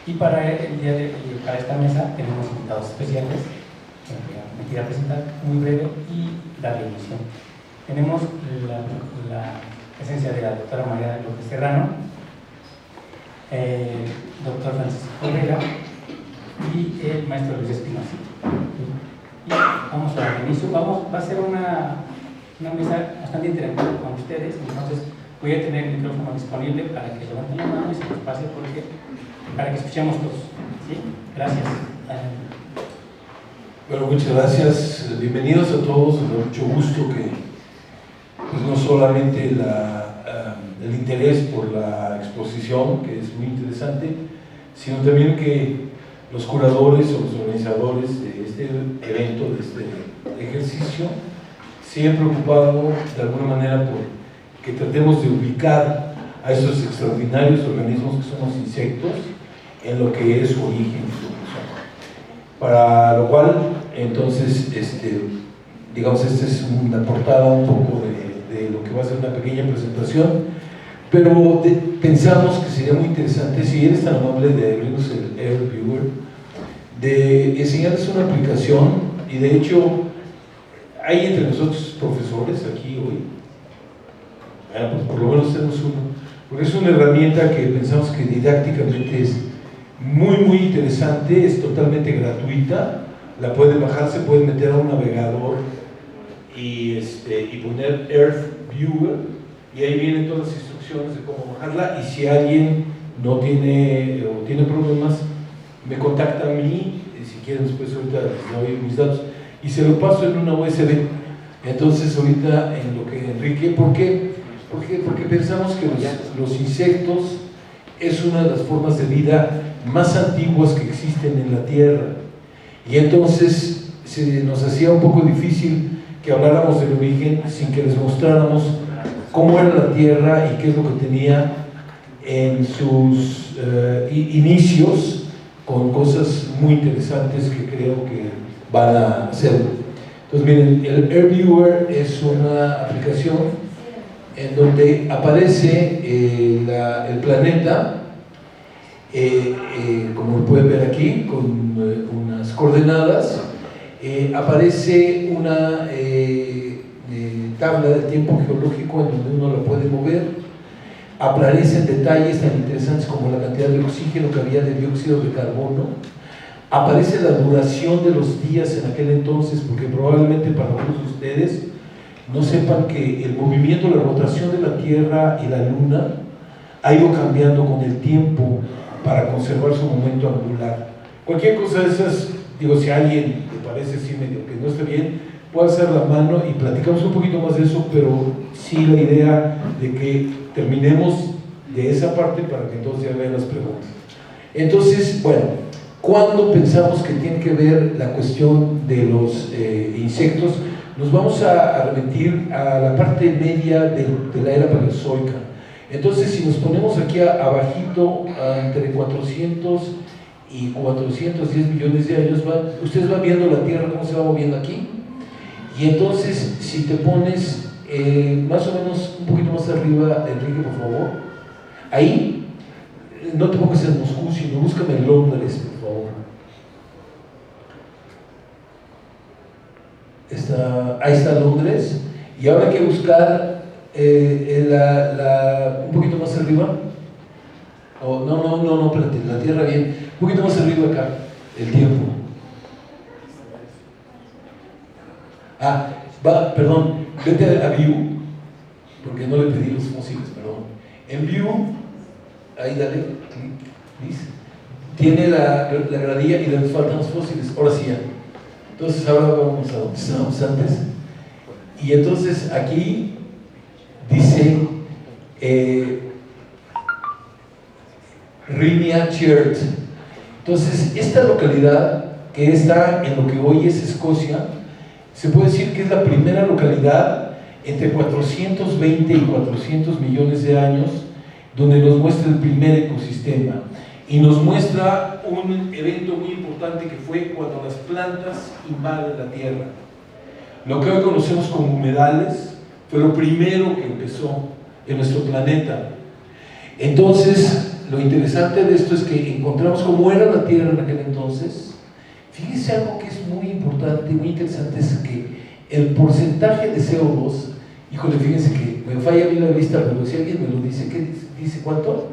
Y para para esta mesa tenemos invitados especiales que me quiero presentar muy breve y darle inicio. Tenemos la presencia de la doctora María López Serrano, doctor Francisco Correa y el maestro Luis Espinosa. Y vamos a dar inicio. Va a ser una mesa bastante interactiva con ustedes, entonces voy a tener el micrófono disponible para que levanten la mano y se nos pase para que escuchemos todos. ¿Sí? Gracias. Bueno, muchas gracias. Bienvenidos a todos. Me da mucho gusto que pues, no solamente el interés por la exposición, que es muy interesante, sino también que los curadores o los organizadores de este evento, de este ejercicio, se han preocupado de alguna manera por que tratemos de ubicar a esos extraordinarios organismos que son los insectos en lo que es su origen y su función. Para lo cual, entonces, digamos, esta es una portada un poco de lo que va a ser una pequeña presentación, pero pensamos que sería muy interesante, si eres tan amable de abrirnos el Air Viewer, de enseñarles una aplicación, y de hecho, hay entre nosotros profesores aquí hoy. Bueno, pues por lo menos tenemos uno, porque es una herramienta que pensamos que didácticamente es muy interesante, es totalmente gratuita, la pueden bajar, se pueden meter a un navegador y poner Earth Viewer, y ahí vienen todas las instrucciones de cómo bajarla, y si alguien no tiene o tiene problemas, me contacta a mí, si quieren después ahorita les doy mis datos, y se lo paso en una USB. Entonces ahorita en lo que Enrique, ¿por qué? Porque pensamos que los insectos es una de las formas de vida más antiguas que existen en la Tierra, y entonces se nos hacía un poco difícil que habláramos del origen sin que les mostráramos cómo era la Tierra y qué es lo que tenía en sus inicios, con cosas muy interesantes que creo que van a hacer. Entonces miren, el Air Viewer es una aplicación en donde aparece el planeta, como lo pueden ver aquí, con unas coordenadas, aparece una tabla del tiempo geológico en donde uno la puede mover, aparecen detalles tan interesantes como la cantidad de oxígeno que había, de dióxido de carbono, aparece la duración de los días en aquel entonces, porque probablemente para algunos de ustedes no sepan que el movimiento, la rotación de la Tierra y la Luna ha ido cambiando con el tiempo para conservar su momento angular. Cualquier cosa de esas, digo, si a alguien le parece así medio que no está bien, puede hacer la mano y platicamos un poquito más de eso, pero sí la idea de que terminemos de esa parte para que entonces ya vean las preguntas. Entonces, bueno, ¿cuándo pensamos que tiene que ver la cuestión de los insectos? Nos vamos a remitir a la parte media de la era paleozoica. Entonces, si nos ponemos aquí abajito, entre 400 y 410 millones de años, ustedes van viendo la Tierra cómo se va moviendo aquí, y entonces si te pones más o menos un poquito más arriba, Enrique, por favor, ahí, no te pongas en Moscú, sino búscame en Londres, por favor. Ahí está Londres, y ahora hay que buscar un poquito más arriba. No, espérate, la Tierra bien, un poquito más arriba acá, el tiempo. Perdón, vete a View, porque no le pedí los fósiles, perdón. En View, ahí dale, ¿ves? Tiene la gradilla y le faltan los fósiles, ahora sí ya. Entonces ahora vamos a donde estábamos antes, y entonces aquí dice Rinia Chert. Entonces esta localidad, que está en lo que hoy es Escocia, se puede decir que es la primera localidad entre 420 y 400 millones de años donde nos muestra el primer ecosistema, y nos muestra un evento muy importante que fue cuando las plantas invaden la Tierra. Lo que hoy conocemos como humedales fue lo primero que empezó en nuestro planeta. Entonces, lo interesante de esto es que encontramos cómo era la Tierra en aquel entonces. Fíjense algo que es muy importante, muy interesante, es que el porcentaje de CO2, híjole, fíjense que me falla a mí la vista, pero si alguien me lo dice, ¿qué dice cuánto?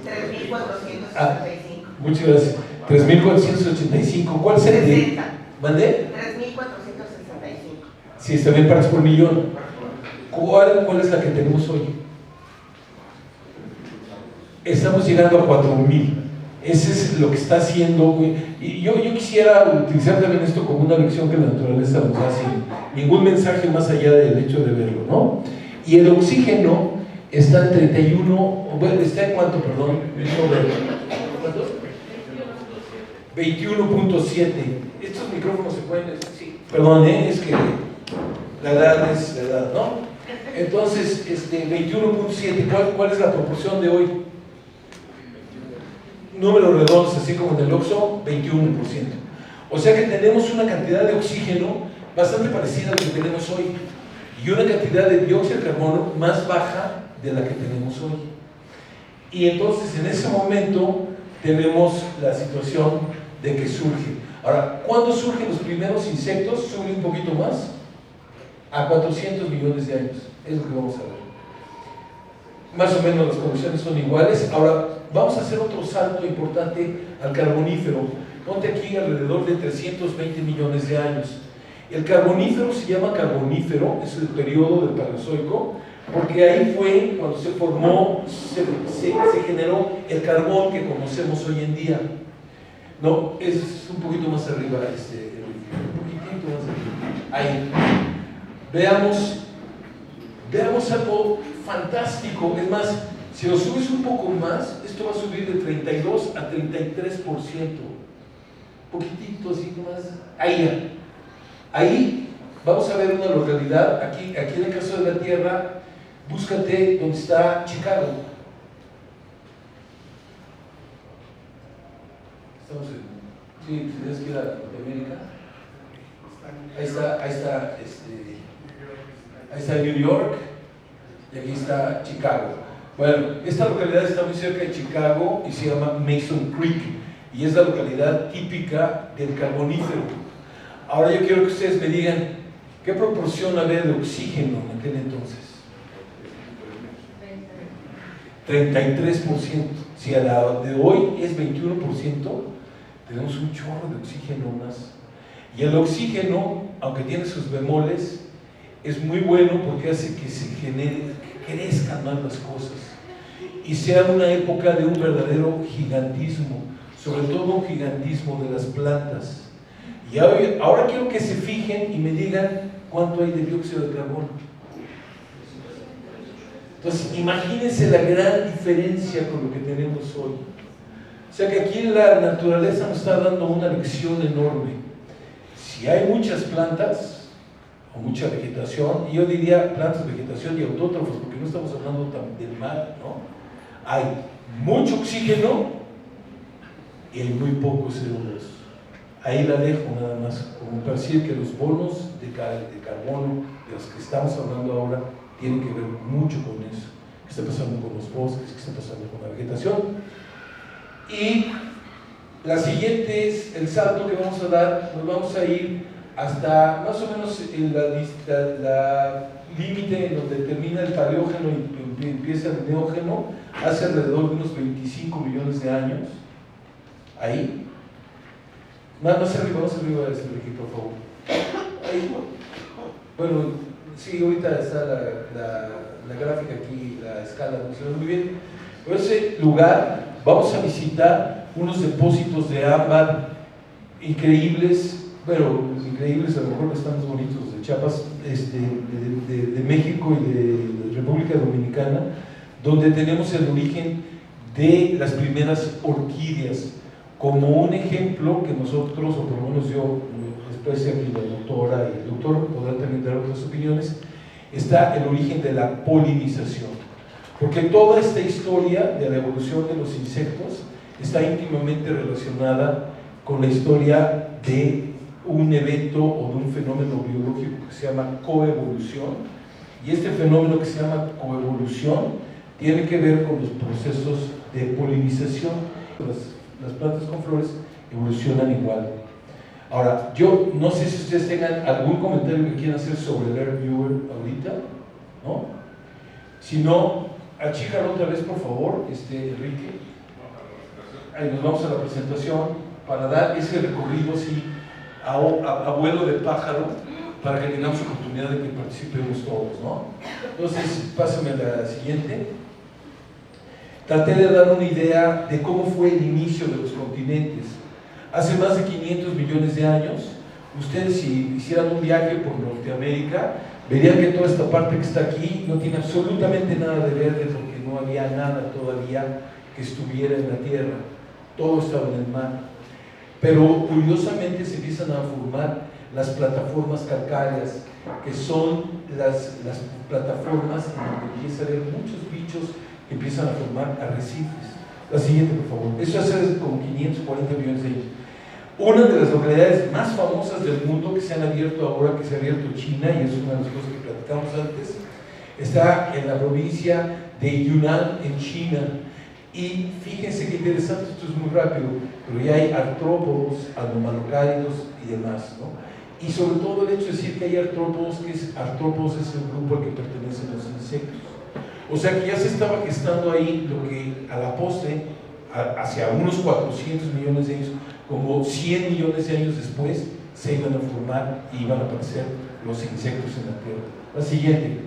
3.465. Muchas gracias. 3.485. ¿Cuál es el de? 60. ¿Mandé? 3.465. Sí, está bien, partes por millón. ¿Cuál es la que tenemos hoy? Estamos llegando a 4.000. Ese es lo que está haciendo. Y yo quisiera utilizar también esto como una lección que la naturaleza nos da sin ningún mensaje más allá del hecho de verlo, ¿no? Y el oxígeno está en 31, bueno, ¿está en cuánto, perdón? ¿Cuánto? 21.7. Estos micrófonos se pueden decir, sí. Perdón, es que la edad es la edad, ¿no? Entonces, 21.7, ¿cuál es la proporción de hoy? Números redondos, así como en el Oxxo, 21%. O sea que tenemos una cantidad de oxígeno bastante parecida a la que tenemos hoy y una cantidad de dióxido de carbono más baja de la que tenemos hoy. Y entonces en ese momento tenemos la situación de que surge. Ahora, ¿cuándo surgen los primeros insectos? Sube un poquito más, a 400 millones de años. Es lo que vamos a ver. Más o menos las condiciones son iguales. Ahora, vamos a hacer otro salto importante al carbonífero. Ponte aquí alrededor de 320 millones de años. El carbonífero se llama carbonífero, es el periodo del Paleozoico, porque ahí fue cuando se formó, se generó el carbón que conocemos hoy en día. No, es un poquito más arriba, un poquitito más arriba. Ahí. Veamos algo fantástico. Es más, si lo subes un poco más, esto va a subir de 32 a 33%. Poquitito así más. Ahí vamos a ver una localidad. Aquí en el caso de la Tierra, búscate donde está Chicago. Estamos en. Sí, tienes que ir a América. Ahí está New York y aquí está Chicago. Bueno, esta localidad está muy cerca de Chicago y se llama Mason Creek y es la localidad típica del carbonífero. Ahora yo quiero que ustedes me digan qué proporción había de oxígeno en aquel entonces. 33%. Si a la de hoy es 21%, tenemos un chorro de oxígeno más. Y el oxígeno, aunque tiene sus bemoles, es muy bueno porque hace que se genere, que crezcan más las cosas y sea una época de un verdadero gigantismo, sobre todo un gigantismo de las plantas. Y ahora quiero que se fijen y me digan cuánto hay de dióxido de carbono. Entonces, imagínense la gran diferencia con lo que tenemos hoy. O sea que aquí la naturaleza nos está dando una lección enorme. Si hay muchas plantas o mucha vegetación, y yo diría plantas, vegetación y autótrofos, porque no estamos hablando del mar, ¿no? Hay mucho oxígeno y hay muy poco CO2. Ahí la dejo nada más, como para decir que los bonos de carbono de los que estamos hablando ahora tienen que ver mucho con eso. ¿Qué está pasando con los bosques? ¿Qué está pasando con la vegetación? Y la siguiente es el salto que vamos a dar. Nos vamos a ir hasta más o menos en la límite en donde termina el paleógeno y empieza el neógeno, hace alrededor de unos 25 millones de años. Ahí. Más arriba de este aquí, por favor. Ahí. Bueno, sí, ahorita está la gráfica aquí, la escala funciona muy bien. Por ese lugar vamos a visitar unos depósitos de ámbar increíbles, bueno, increíbles, a lo mejor están más bonitos, de Chiapas, de México y de República Dominicana, donde tenemos el origen de las primeras orquídeas. Como un ejemplo que nosotros, o por lo menos yo, después de aquí la doctora y el doctor podrán también dar otras opiniones, está el origen de la polinización. Porque toda esta historia de la evolución de los insectos está íntimamente relacionada con la historia de un evento o de un fenómeno biológico que se llama coevolución. Y este fenómeno que se llama coevolución tiene que ver con los procesos de polinización. Las plantas con flores evolucionan igual. Ahora, yo no sé si ustedes tengan algún comentario que quieran hacer sobre el Air Viewer ahorita, ¿no? Si no, achícalo otra vez, por favor, Enrique. Ahí nos vamos a la presentación para dar ese recorrido así a vuelo de pájaro para que tengamos oportunidad de que participemos todos, ¿no? Entonces, pásame la siguiente. Traté de dar una idea de cómo fue el inicio de los continentes. Hace más de 500 millones de años, ustedes si hicieran un viaje por Norteamérica, verían que toda esta parte que está aquí no tiene absolutamente nada de verde porque no había nada todavía que estuviera en la tierra. Todo estaba en el mar. Pero curiosamente se empiezan a formar las plataformas calcáreas, que son las plataformas en donde empieza a haber muchos bichos que empiezan a formar arrecifes. La siguiente, por favor. Eso hace como 540 millones de años. Una de las localidades más famosas del mundo que se han abierto ahora, que se ha abierto China, y es una de las cosas que platicamos antes, está en la provincia de Yunnan, en China. Y fíjense qué interesante, esto es muy rápido, pero ya hay artrópodos, anomalocáridos y demás, ¿no? Y sobre todo el hecho de decir que hay artrópodos, artrópodos es el grupo al que pertenecen los insectos. O sea que ya se estaba gestando ahí lo que a la postre, hacia unos 400 millones de años, como 100 millones de años después, se iban a formar y iban a aparecer los insectos en la Tierra. La siguiente.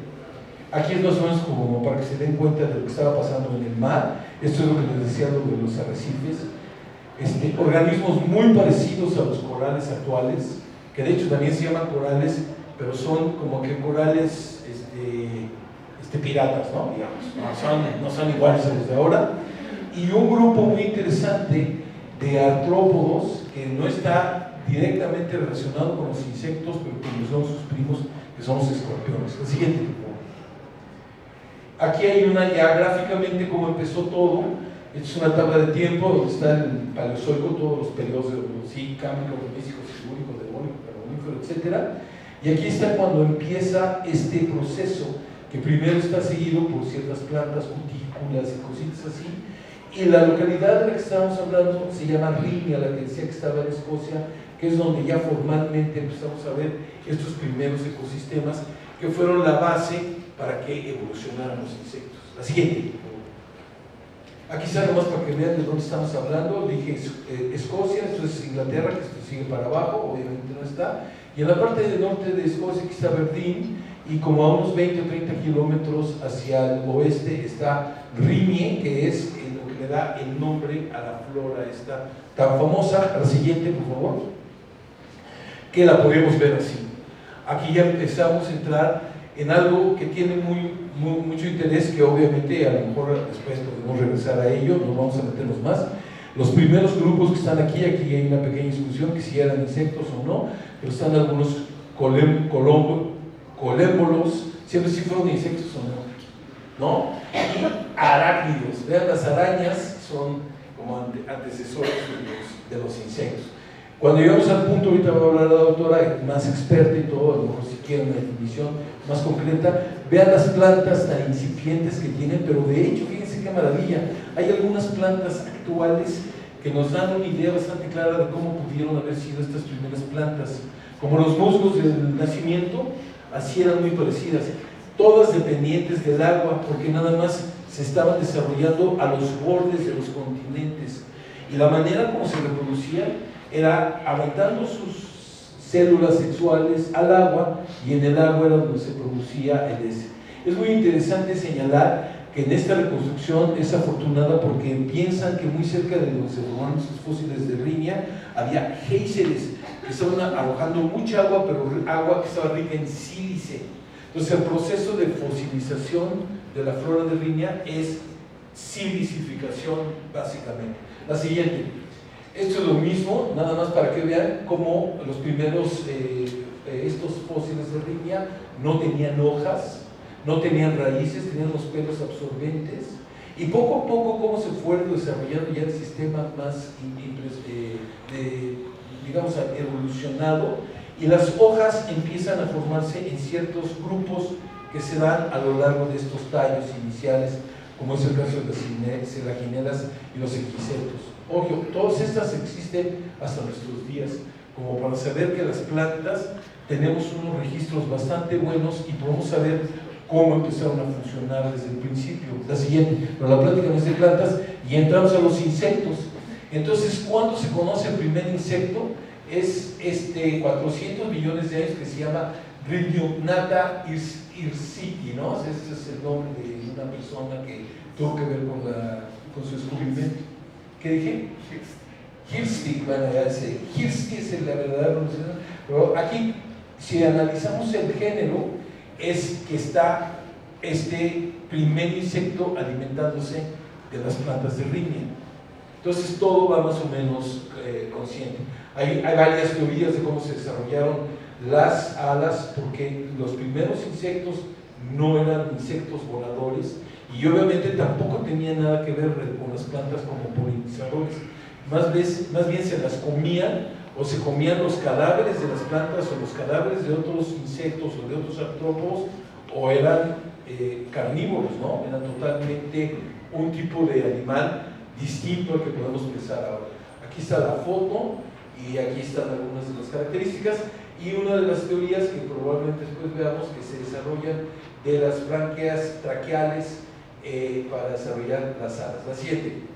Aquí es más o menos como para que se den cuenta de lo que estaba pasando en el mar. Esto es lo que les decía, lo de los arrecifes. Organismos muy parecidos a los corales actuales, que de hecho también se llaman corales, pero son como que corales piratas, ¿no? Digamos, no son iguales a los de ahora. Y un grupo muy interesante de artrópodos que no está directamente relacionado con los insectos, pero que son sus primos, que son los escorpiones. El siguiente. Aquí hay una ya gráficamente cómo empezó todo. Esta es una tabla de tiempo donde está el Paleozoico, todos los periodos de sí, Cámbrico, Ordovícico, Silúrico, Devónico, Carbonífero, etc. Y aquí está cuando empieza este proceso, que primero está seguido por ciertas plantas, cutículas y cositas así. Y la localidad de la que estábamos hablando se llama Rimia, la que decía que estaba en Escocia, que es donde ya formalmente empezamos a ver estos primeros ecosistemas que fueron la base para que evolucionaran los insectos. La siguiente. Aquí está nomás para que vean de dónde estamos hablando. Dije Escocia, esto es Inglaterra, que esto sigue para abajo, obviamente no está. Y en la parte del norte de Escocia, aquí está Aberdeen, y como a unos 20 o 30 kilómetros hacia el oeste está Rimie, que es lo que le da el nombre a la flora esta tan famosa. La siguiente, por favor, que la podemos ver así. Aquí ya empezamos a entrar en algo que tiene mucho interés, que obviamente a lo mejor después podemos regresar a ello, nos vamos a meternos más. Los primeros grupos que están aquí hay una pequeña discusión que si eran insectos o no, pero están algunos colémbolos, siempre si fueron insectos o no, y arácnidos. Vean, las arañas son como antecesores de los insectos. Cuando llegamos al punto, ahorita va a hablar la doctora más experta y todo, a lo mejor si quieren una definición más concreta, vean las plantas tan incipientes que tienen, pero de hecho, fíjense qué maravilla, hay algunas plantas actuales que nos dan una idea bastante clara de cómo pudieron haber sido estas primeras plantas. Como los musgos del nacimiento, así eran muy parecidas, todas dependientes del agua, porque nada más se estaban desarrollando a los bordes de los continentes, y la manera como se reproducían era aventando sus células sexuales al agua, y en el agua era donde se producía el ese. Es muy interesante señalar que en esta reconstrucción es afortunada porque piensan que muy cerca de donde se formaron estos fósiles de Rimia había géiseres que estaban arrojando mucha agua, pero agua que estaba rica en sílice. Entonces el proceso de fosilización de la flora de Rimia es silicificación básicamente. La siguiente. Esto es lo mismo, nada más para que vean cómo los primeros, estos fósiles de Rimia no tenían hojas, no tenían raíces, tenían los pelos absorbentes, y poco a poco cómo se fueron desarrollando ya el sistema más, digamos, evolucionado, y las hojas empiezan a formarse en ciertos grupos que se dan a lo largo de estos tallos iniciales, como es el caso de las selaginelas y los equisetos. Ojo, todas estas existen hasta nuestros días, como para saber que las plantas tenemos unos registros bastante buenos y podemos saber cómo empezaron a funcionar desde el principio. La siguiente, pero la plática no es de plantas y entramos a los insectos. Entonces, ¿cuándo se conoce el primer insecto? Es 400 millones de años, que se llama Rhydiopnata hirsiki, ¿no? Ese es el nombre de una persona que tuvo que ver con su descubrimiento. ¿Qué dije? Hirstik, bueno, ya sé, Hirstik es la verdadera pronunciación, pero aquí, si analizamos el género, es que está este primer insecto alimentándose de las plantas de Rhynia. Entonces todo va más o menos consciente. Hay varias teorías de cómo se desarrollaron las alas, porque los primeros insectos no eran insectos voladores y obviamente tampoco tenían nada que ver con las plantas como polinizadores. Más bien se las comían, o se comían los cadáveres de las plantas o los cadáveres de otros insectos o de otros artrópodos, o eran carnívoros, ¿no? Eran totalmente un tipo de animal distinto al que podemos pensar ahora. Aquí está la foto y aquí están algunas de las características y una de las teorías que probablemente después veamos que se desarrollan de las branquias traqueales para desarrollar las alas. La siguiente.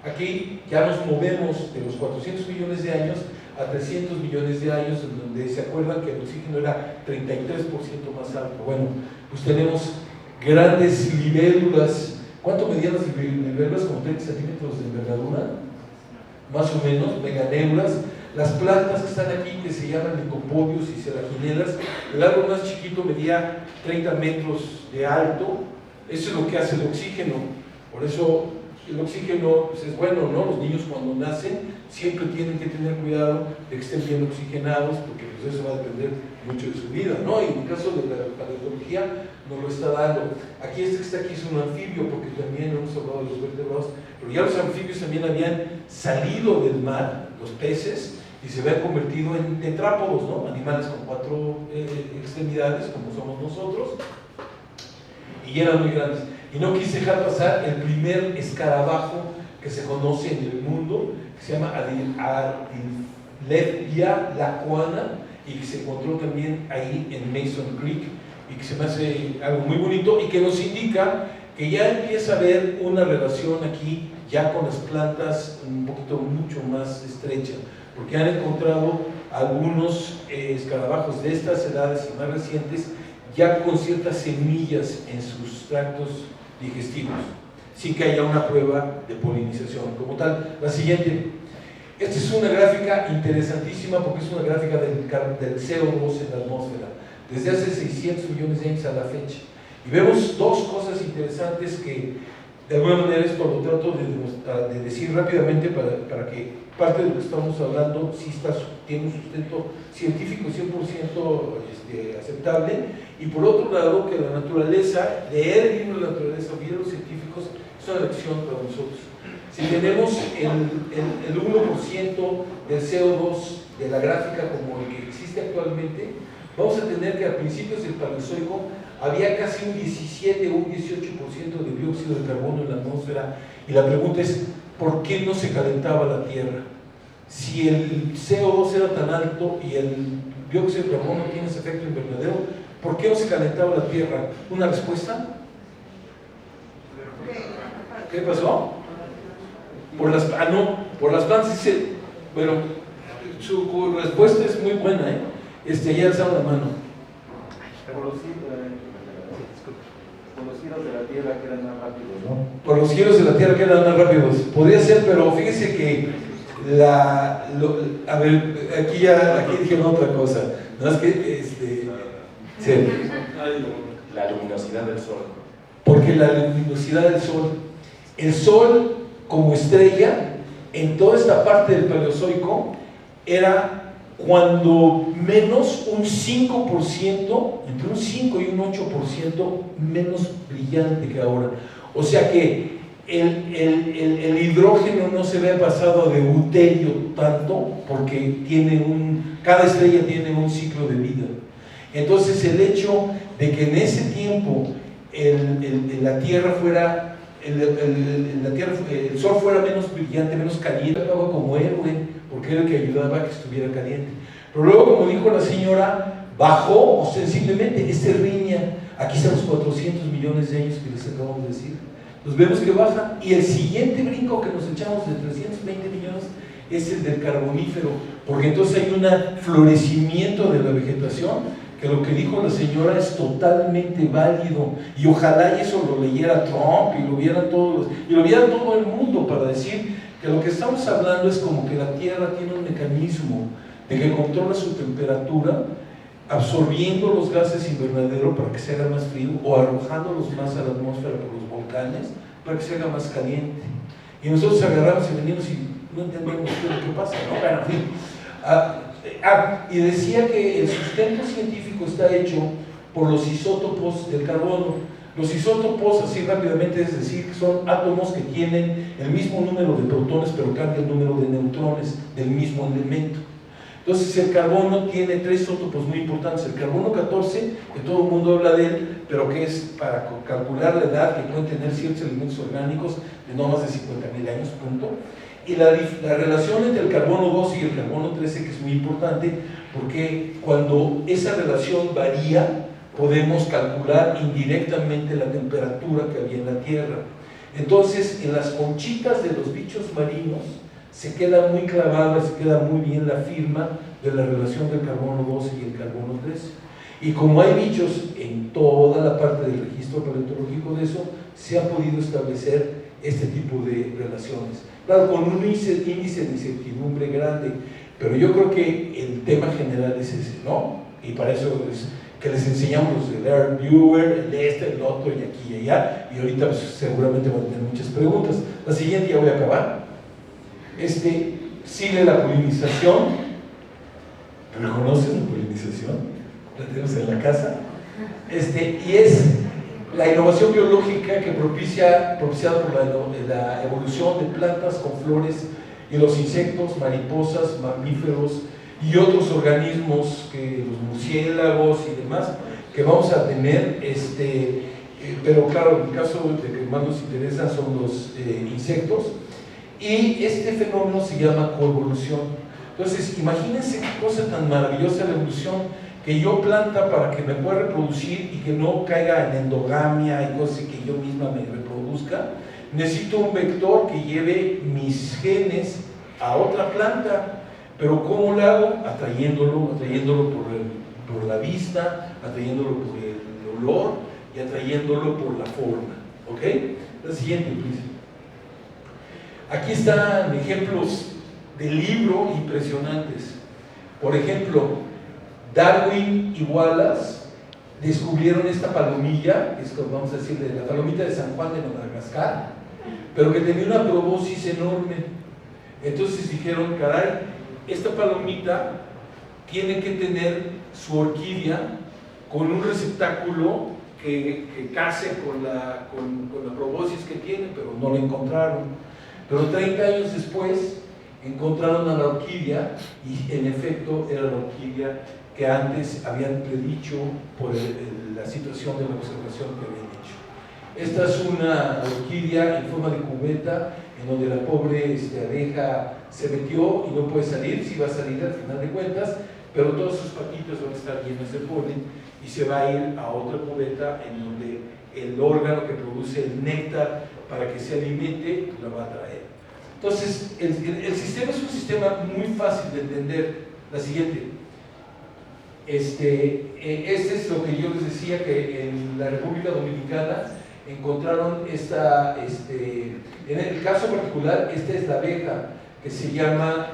Aquí ya nos movemos de los 400 millones de años a 300 millones de años, en donde se acuerdan que el oxígeno era 33% más alto. Bueno, pues tenemos grandes libélulas. ¿Cuánto medían las libélulas? Como 30 centímetros de envergadura, más o menos, meganeuras. Las plantas que están aquí, que se llaman licopodios y selaginelas, el árbol más chiquito medía 30 metros de alto. Eso es lo que hace el oxígeno. Por eso el oxígeno pues, es bueno, ¿no? Los niños cuando nacen siempre tienen que tener cuidado de que estén bien oxigenados, porque pues, eso va a depender mucho de su vida, ¿no? Y en el caso de la paleontología nos lo está dando. Aquí que está aquí es un anfibio, porque también hemos hablado de los vertebrados, pero ya los anfibios también habían salido del mar, los peces, y se habían convertido en tetrápodos, ¿no? Animales con 4 extremidades, como somos nosotros, y eran muy grandes. Y no quise dejar pasar el primer escarabajo que se conoce en el mundo, que se llama Adilephia lacuana, y que se encontró también ahí en Mason Creek, y que se me hace algo muy bonito, y que nos indica que ya empieza a haber una relación aquí, ya con las plantas, un poquito mucho más estrecha, porque han encontrado algunos escarabajos de estas edades y más recientes, ya con ciertas semillas en sus tractos digestivos, sin que haya una prueba de polinización como tal. La siguiente. Esta es una gráfica interesantísima porque es una gráfica del CO2 en la atmósfera, desde hace 600 millones de años a la fecha. Y vemos dos cosas interesantes que, de alguna manera, esto lo trato de decir rápidamente para que parte de lo que estamos hablando sí tiene un sustento científico 100% aceptable. Y por otro lado, que la naturaleza, leer el libro de la naturaleza, oír a los científicos, es una lección para nosotros. Si tenemos el 1% del CO2 de la gráfica como el que existe actualmente, vamos a tener que a principios del Paleozoico había casi un 17 o un 18% de dióxido de carbono en la atmósfera, y la pregunta es, ¿por qué no se calentaba la Tierra? Si el CO2 era tan alto y el dióxido de carbono tiene ese efecto invernadero, ¿por qué no se calentaba la Tierra? ¿Una respuesta? ¿Qué pasó? Por las plantas. Dice, bueno, su respuesta es muy buena, ya alzaron la mano. Por los giros de la Tierra quedan más rápidos, ¿no? Por los giros de la Tierra quedan más rápidos. Podría ser, pero fíjese que a ver, aquí dijeron otra cosa. No es que sí. La luminosidad del Sol. Porque la luminosidad del Sol, el Sol como estrella en toda esta parte del Paleozoico era cuando menos un 5%, entre un 5 y un 8% menos brillante que ahora. O sea que el hidrógeno no se ve pasado de deuterio tanto, porque cada estrella tiene un ciclo de vida. Entonces el hecho de que en ese tiempo la Tierra fuera la tierra, el sol fuera menos brillante, menos caliente, acaba como héroe, porque era el que ayudaba a que estuviera caliente. Pero luego, como dijo la señora, bajó ostensiblemente, riña. Aquí están los 400 millones de años que les acabamos de decir. Nos vemos que baja, y el siguiente brinco que nos echamos de 320 millones es el del carbonífero, porque entonces hay un florecimiento de la vegetación, que lo que dijo la señora es totalmente válido, y ojalá y eso lo leyera Trump y lo vieran todos, y lo viera todo el mundo, para decir que lo que estamos hablando es como que la Tierra tiene un mecanismo de que controla su temperatura, absorbiendo los gases invernadero para que se haga más frío, o arrojándolos más a la atmósfera por los volcanes para que se haga más caliente. Y nosotros agarramos y venimos y no entendemos qué es lo que pasa, ¿no? Bueno, en fin. Y decía que el sustento científico está hecho por los isótopos del carbono. Los isótopos, así rápidamente, es decir, que son átomos que tienen el mismo número de protones, pero cambia el número de neutrones del mismo elemento. Entonces el carbono tiene 3 isótopos muy importantes: el carbono 14, que todo el mundo habla de él, pero que es para calcular la edad, que pueden tener ciertos elementos orgánicos de no más de 50.000 años, punto. Y la relación entre el carbono 12 y el carbono 13, que es muy importante, porque cuando esa relación varía, podemos calcular indirectamente la temperatura que había en la Tierra. Entonces, en las conchitas de los bichos marinos, se queda muy clavada, se queda muy bien la firma de la relación del carbono 12 y el carbono 13. Y como hay bichos en toda la parte del registro paleontológico de eso, se ha podido establecer este tipo de relaciones. Claro, con un índice de incertidumbre grande, pero yo creo que el tema general es ese, ¿no? Y para eso es que les enseñamos los de Laird Viewer, el el otro, y aquí y allá, y ahorita pues, seguramente van a tener muchas preguntas. La siguiente ya voy a acabar. Sigue la polinización. ¿Reconocen la polinización? La tenemos en la casa. Y es la innovación biológica que propiciada por la evolución de plantas con flores y los insectos, mariposas, mamíferos y otros organismos, que los murciélagos y demás, que vamos a tener, pero claro, en el caso de que más nos interesa son los insectos, y este fenómeno se llama coevolución. Entonces, imagínense qué cosa tan maravillosa la evolución, que yo planta para que me pueda reproducir y que no caiga en endogamia y cosas, que yo misma me reproduzca. Necesito un vector que lleve mis genes a otra planta, pero ¿cómo lo hago? Atrayéndolo por la vista, atrayéndolo por el olor y atrayéndolo por la forma. ¿Ok? La siguiente, please. Aquí están ejemplos de libro impresionantes. Por ejemplo, Darwin y Wallace descubrieron esta palomilla, que es, vamos a decirle, la palomita de San Juan de Madagascar, pero que tenía una proboscis enorme. Entonces dijeron, caray, esta palomita tiene que tener su orquídea con un receptáculo que case con la proboscis que tiene, pero no lo encontraron. Pero 30 años después encontraron a la orquídea, y en efecto era la orquídea que antes habían predicho por la situación de la observación que habían hecho. Esta es una orquídea en forma de cubeta, en donde la pobre abeja se metió y no puede salir. Sí va a salir al final de cuentas, pero todos sus patitos van a estar llenos de polen y se va a ir a otra cubeta en donde el órgano que produce el néctar para que se alimente la va a traer. Entonces, el sistema es un sistema muy fácil de entender. La siguiente. Este es lo que yo les decía, que en la República Dominicana encontraron en el caso particular, esta es la abeja que se llama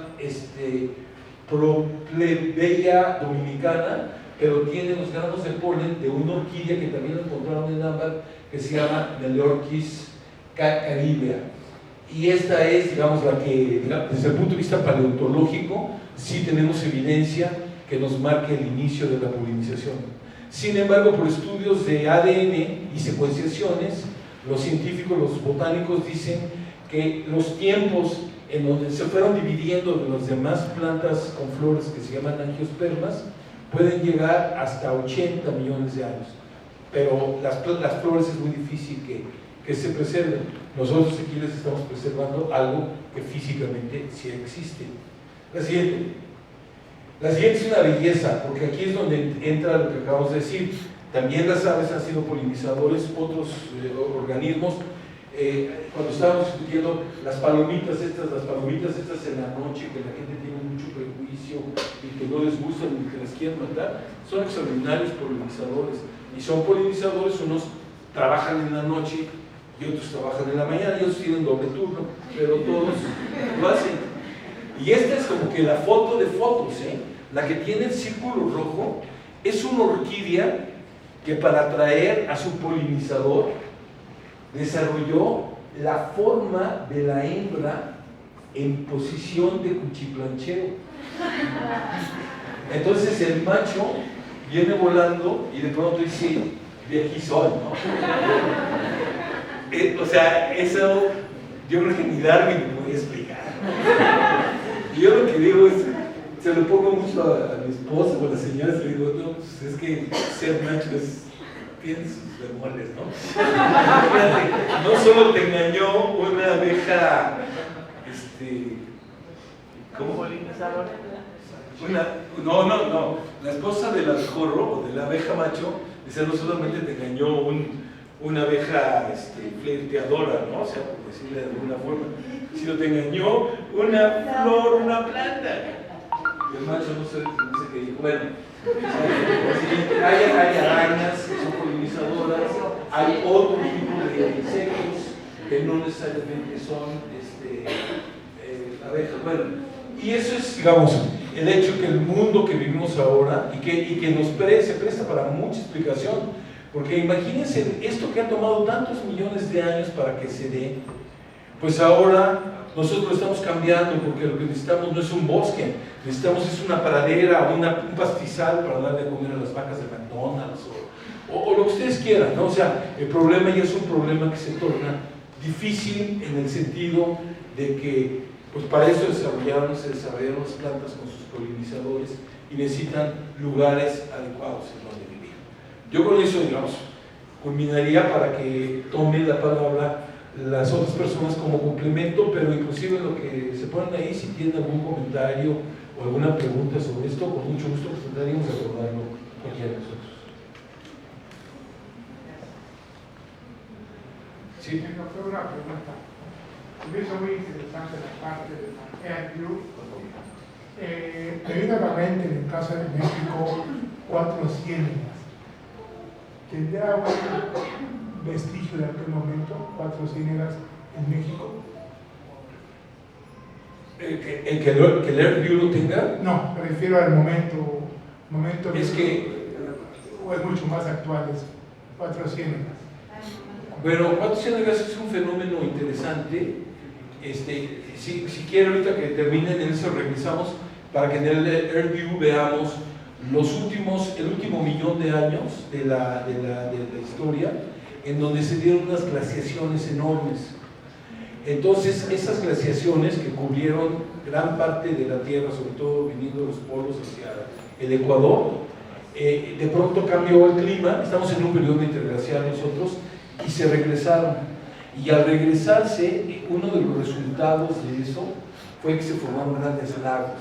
Proplebeia dominicana, pero tiene los granos de polen de una orquídea que también lo encontraron en ámbar, que se llama Meliorchis caribea. Y esta es, digamos, la que, desde el punto de vista paleontológico, sí tenemos evidencia que nos marque el inicio de la polinización. Sin embargo, por estudios de ADN y secuenciaciones, los científicos, los botánicos dicen que los tiempos en donde se fueron dividiendo de las demás plantas con flores, que se llaman angiospermas, pueden llegar hasta 80 millones de años. Pero las flores es muy difícil que se preserven. Nosotros aquí les estamos preservando algo que físicamente sí existe. La siguiente es una belleza, porque aquí es donde entra lo que acabamos de decir. También las aves han sido polinizadores, otros organismos. Cuando estábamos discutiendo las palomitas estas en la noche, que la gente tiene mucho prejuicio y que no les gustan y que las quieren matar, son extraordinarios polinizadores. Y son polinizadores, unos trabajan en la noche y otros trabajan en la mañana, ellos tienen doble turno, pero todos lo hacen. Y esta es como que la foto de fotos, la que tiene el círculo rojo, es una orquídea que para atraer a su polinizador desarrolló la forma de la hembra en posición de cuchiplancheo. Entonces el macho viene volando y de pronto dice, de aquí soy, ¿no? O sea, eso yo creo que ni Darwin me podía explicar. Y yo lo que digo es, se lo pongo mucho a mi esposa o a las señoras, le digo, no, pues es que ser macho tiene sus bemoles, ¿no? Fíjate, no solo te engañó una abeja, ¿cómo? Polinizador. No, la esposa del abejorro o de la abeja macho, dice, no solamente te engañó una abeja flirteadora, ¿no? O sea, por decirle de alguna forma, sino te engañó una flor, una planta. Y el macho no sé qué dijo. Bueno, hay arañas que son polinizadoras, hay otro tipo de insectos que no necesariamente son abejas. Bueno, y eso es, digamos, el hecho que el mundo que vivimos ahora y que se presta para mucha explicación. Porque imagínense, esto que ha tomado tantos millones de años para que se dé, pues ahora nosotros lo estamos cambiando, porque lo que necesitamos no es un bosque, necesitamos es una pradera, un pastizal para darle a comer a las vacas de McDonald's o lo que ustedes quieran, ¿no? O sea, el problema ya es un problema que se torna difícil en el sentido de que, pues para eso se desarrollaron las plantas con sus polinizadores y necesitan lugares adecuados en donde vivir. Yo con eso, digamos, culminaría para que tome la palabra las otras personas como complemento, pero inclusive lo que se ponen ahí, si tienen algún comentario o alguna pregunta sobre esto, con mucho gusto trataríamos de abordarlo cualquiera de nosotros. Sí. Doctor, una pregunta. Me hizo muy interesante la parte de la AirView. Me vino a la mente en el caso de México 4 ciénegas. ¿Tendrá un vestigio de aquel momento, 4 ciénegas en México? ¿Que el AirView lo tenga? No, me refiero al momento es que o es mucho más actual eso, 4 ciénegas. Bueno, 4 ciénegas es un fenómeno interesante. Si quieren ahorita que terminen en eso regresamos para que en el AirView veamos el último millón de años de la historia, en donde se dieron unas glaciaciones enormes. Entonces, esas glaciaciones que cubrieron gran parte de la Tierra, sobre todo viniendo de los polos hacia el Ecuador, de pronto cambió el clima, estamos en un periodo interglacial nosotros, y se regresaron. Y al regresarse, uno de los resultados de eso fue que se formaron grandes lagos.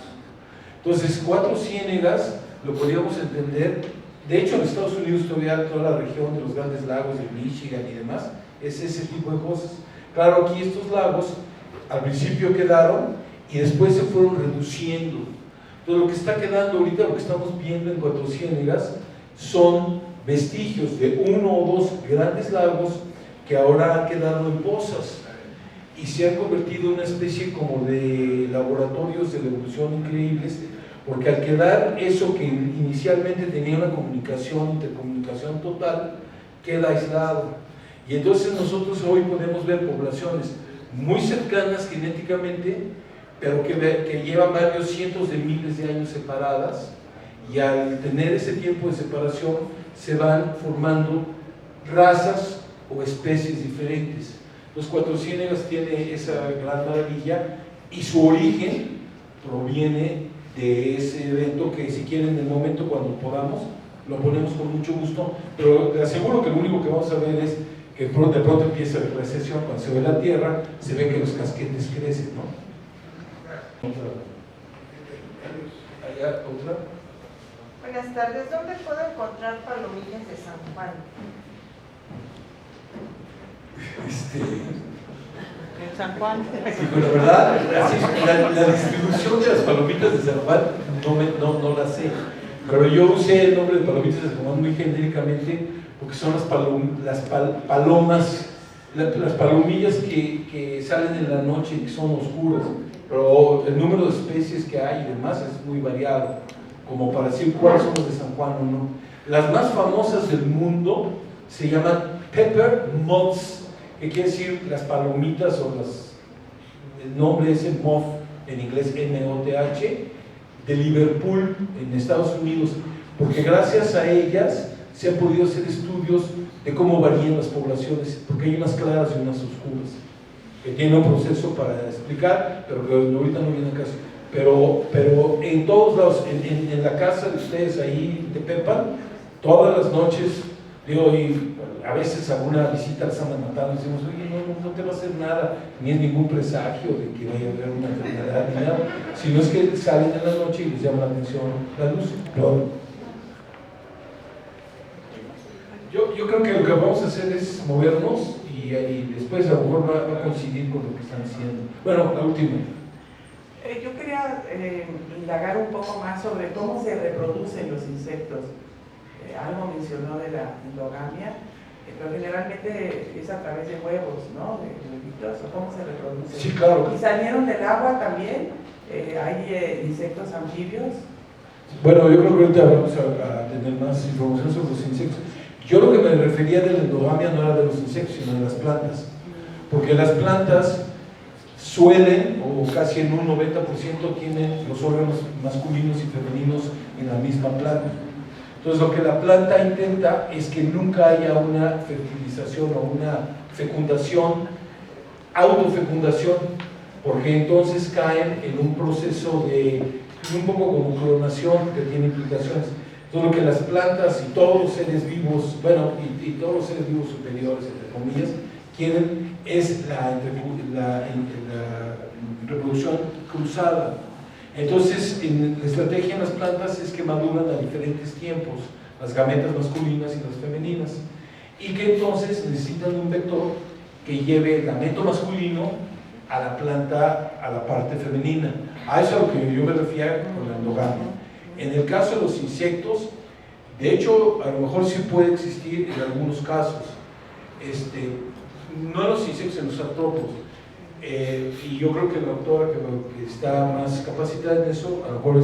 Entonces, 4 ciénegas lo podríamos entender. De hecho, en Estados Unidos todavía toda la región de los grandes lagos de Michigan y demás es ese tipo de cosas. Claro, aquí estos lagos al principio quedaron y después se fueron reduciendo. Entonces, lo que está quedando ahorita, lo que estamos viendo en 4 ciénegas, son vestigios de 1 o 2 grandes lagos que ahora han quedado en pozas y se han convertido en una especie como de laboratorios de la evolución increíbles, porque al quedar eso que inicialmente tenía una intercomunicación total, queda aislado. Y entonces nosotros hoy podemos ver poblaciones muy cercanas genéticamente, pero que llevan varios cientos de miles de años separadas, y al tener ese tiempo de separación se van formando razas o especies diferentes. Los 4 ciénegas tienen esa gran maravilla y su origen proviene de ese evento que, si quieren, en el momento cuando podamos lo ponemos con mucho gusto, pero les aseguro que lo único que vamos a ver es que de pronto empieza la recesión, cuando se ve la Tierra, se ve que los casquetes crecen, ¿no? ¿Hay otra? Buenas tardes, ¿dónde puedo encontrar palomillas de San Juan? En San Juan. Sí, pero la verdad, la distribución de las palomitas de San Juan no la sé. Pero yo usé el nombre de palomitas de San Juan muy genéricamente porque son las palomas, las palomillas que salen en la noche y que son oscuras. Pero el número de especies que hay y demás es muy variado, como para decir cuáles son las de San Juan o no. Las más famosas del mundo se llaman pepper moths, que quiere decir las palomitas o el nombre es el moth, en inglés M-O-T-H, de Liverpool, en Estados Unidos, porque gracias a ellas se han podido hacer estudios de cómo varían las poblaciones, porque hay unas claras y unas oscuras, que tiene un proceso para explicar, pero que ahorita no viene a caso. Pero en todos lados, en la casa de ustedes ahí de Pepa, todas las noches, digo, y a veces alguna visita les andan matando, y decimos, oye, no te va a hacer nada, ni es ningún presagio de que vaya a haber una enfermedad ni nada, sino es que salen en la noche y les llama la atención la luz. Yo creo que lo que vamos a hacer es movernos y después a lo mejor va a coincidir con lo que están haciendo. Bueno, la última. Yo quería indagar un poco más sobre cómo se reproducen los insectos. Algo mencionó de la endogamia, pero generalmente es a través de huevos, ¿no? De huevitos, o cómo se reproducen. Sí, claro. ¿Y salieron del agua también? ¿Hay insectos anfibios? Bueno, yo creo que ahorita vamos a tener más información sobre los insectos. Yo lo que me refería de la endogamia no era de los insectos, sino de las plantas. Porque las plantas suelen, o casi en un 90%, tienen los órganos masculinos y femeninos en la misma planta. Entonces lo que la planta intenta es que nunca haya una fertilización o una fecundación, autofecundación, porque entonces caen en un proceso de, un poco como clonación que tiene implicaciones. Entonces lo que las plantas y todos los seres vivos, bueno, y todos los seres vivos superiores, entre comillas, quieren es la reproducción cruzada. Entonces, la estrategia en las plantas es que maduran a diferentes tiempos, las gametas masculinas y las femeninas, y que entonces necesitan un vector que lleve el gameto masculino a la planta, a la parte femenina. A eso es a lo que yo me refería con la endogamia. En el caso de los insectos, de hecho, a lo mejor sí puede existir en algunos casos, no en los insectos, en los artrópodos. Y yo creo que la doctora que está más capacitada en eso, a lo mejor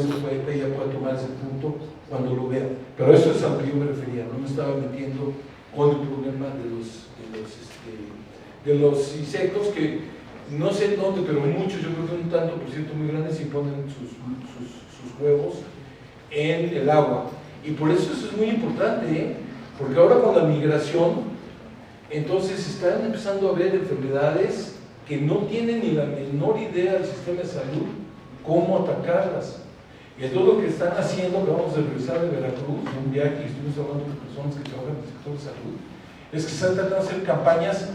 ella puede tomar ese punto cuando lo vea. Pero eso es a lo que yo me refería, no me estaba metiendo con el problema de los insectos, que no sé dónde, pero muchos, yo creo que un tanto por ciento muy grande, sí ponen sus huevos en el agua. Y por eso es muy importante, porque ahora con la migración, entonces están empezando a haber enfermedades que no tienen ni la menor idea del sistema de salud cómo atacarlas. Y entonces lo que están haciendo, que vamos a regresar de Veracruz, de un viaje, y estuvimos hablando con personas que trabajan en el sector de salud, es que están tratando de hacer campañas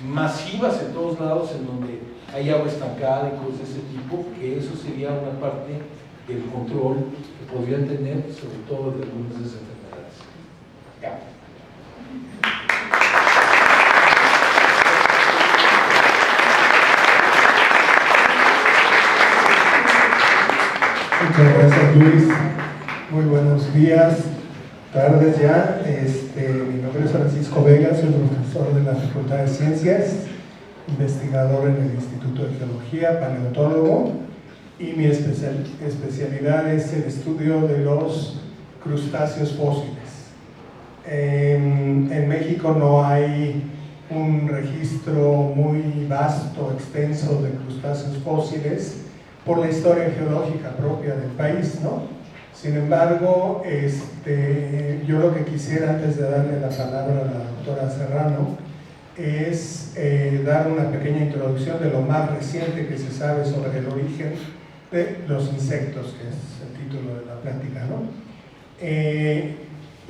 masivas en todos lados en donde hay agua estancada y cosas de ese tipo, que eso sería una parte del control que podrían tener, sobre todo de algunas de esas enfermedades. Ya. Muchas gracias, Luis. Muy buenos días, tardes ya. Mi nombre es Francisco Vega, soy profesor de la Facultad de Ciencias, investigador en el Instituto de Geología, paleontólogo, y mi especialidad es el estudio de los crustáceos fósiles. En México no hay un registro muy vasto, extenso de crustáceos fósiles, por la historia geológica propia del país, ¿no? Sin embargo, yo lo que quisiera, antes de darle la palabra a la doctora Serrano, es dar una pequeña introducción de lo más reciente que se sabe sobre el origen de los insectos, que es el título de la plática, ¿no?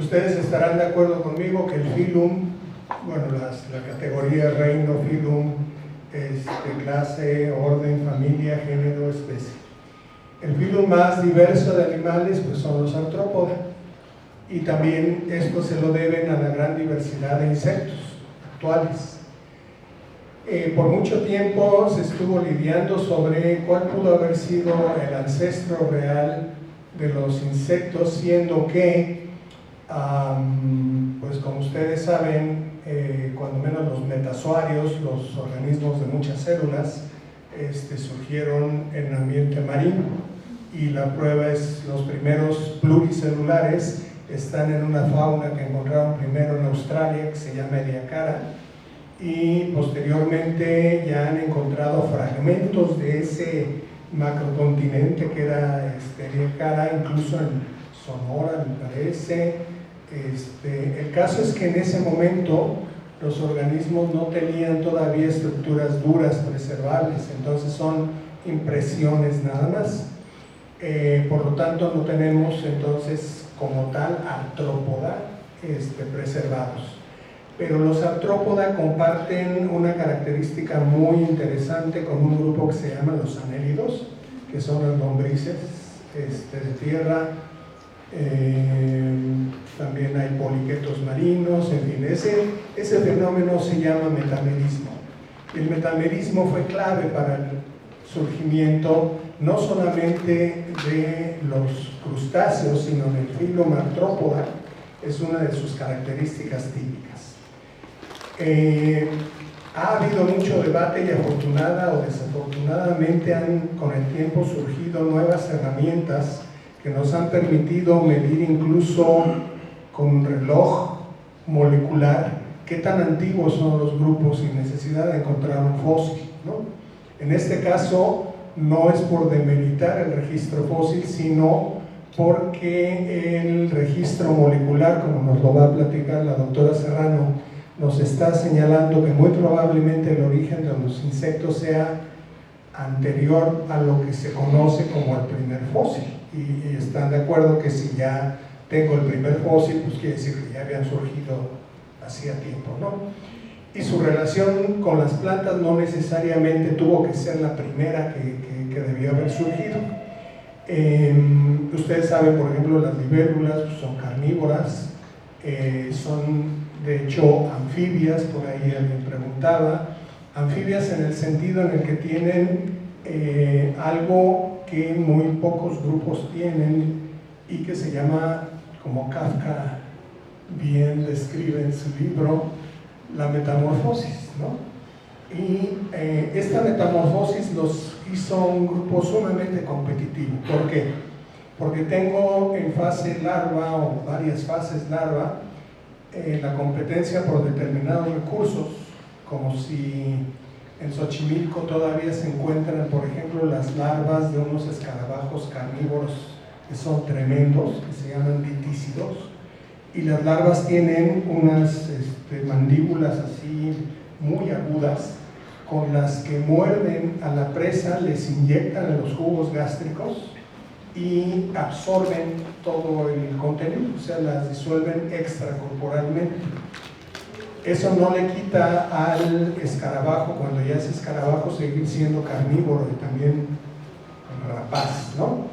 Ustedes estarán de acuerdo conmigo que el filum bueno, la categoría reino, filum, clase, orden, familia, género, especie. El filum más diverso de animales pues son los artrópodos, y también esto se lo deben a la gran diversidad de insectos actuales. Por mucho tiempo se estuvo lidiando sobre cuál pudo haber sido el ancestro real de los insectos, siendo que, pues como ustedes saben, cuando menos los metazoarios, los organismos de muchas células, surgieron en el ambiente marino, y la prueba es los primeros pluricelulares están en una fauna que encontraron primero en Australia, que se llama Ediacara, y posteriormente ya han encontrado fragmentos de ese macrocontinente que era Ediacara, incluso en Sonora, me parece. El caso es que en ese momento los organismos no tenían todavía estructuras duras preservables, entonces son impresiones nada más. Por lo tanto no tenemos entonces como tal artrópoda preservados. Pero los artrópoda comparten una característica muy interesante con un grupo que se llama los anélidos, que son las lombrices de tierra. También hay poliquetos marinos, en fin, ese fenómeno se llama metamerismo. El metamerismo fue clave para el surgimiento no solamente de los crustáceos, sino del filum artrópoda, es una de sus características típicas. Ha habido mucho debate y afortunada o desafortunadamente han con el tiempo surgido nuevas herramientas que nos han permitido medir incluso con un reloj molecular qué tan antiguos son los grupos sin necesidad de encontrar un fósil, ¿no? En este caso no es por demeritar el registro fósil, sino porque el registro molecular, como nos lo va a platicar la doctora Serrano, nos está señalando que muy probablemente el origen de los insectos sea anterior a lo que se conoce como el primer fósil. Y están de acuerdo que si ya tengo el primer fósil, pues quiere decir que ya habían surgido hacía tiempo, ¿no? Y su relación con las plantas no necesariamente tuvo que ser la primera que debió haber surgido. Ustedes saben, por ejemplo, las libélulas pues, son carnívoras, son de hecho anfibias, por ahí alguien preguntaba, anfibias en el sentido en el que tienen algo que muy pocos grupos tienen y que se llama, como Kafka bien describe en su libro, la metamorfosis, ¿no? Y esta metamorfosis los hizo un grupo sumamente competitivo. ¿Por qué? Porque tengo en fase larva o varias fases larva la competencia por determinados recursos, como si en Xochimilco todavía se encuentran, por ejemplo, las larvas de unos escarabajos carnívoros que son tremendos, que se llaman litícidos, y las larvas tienen unas mandíbulas así muy agudas, con las que muerden a la presa, les inyectan en los jugos gástricos y absorben todo el contenido, o sea, las disuelven extracorporalmente. Eso no le quita al escarabajo, cuando ya es escarabajo, seguir siendo carnívoro y también rapaz, ¿no?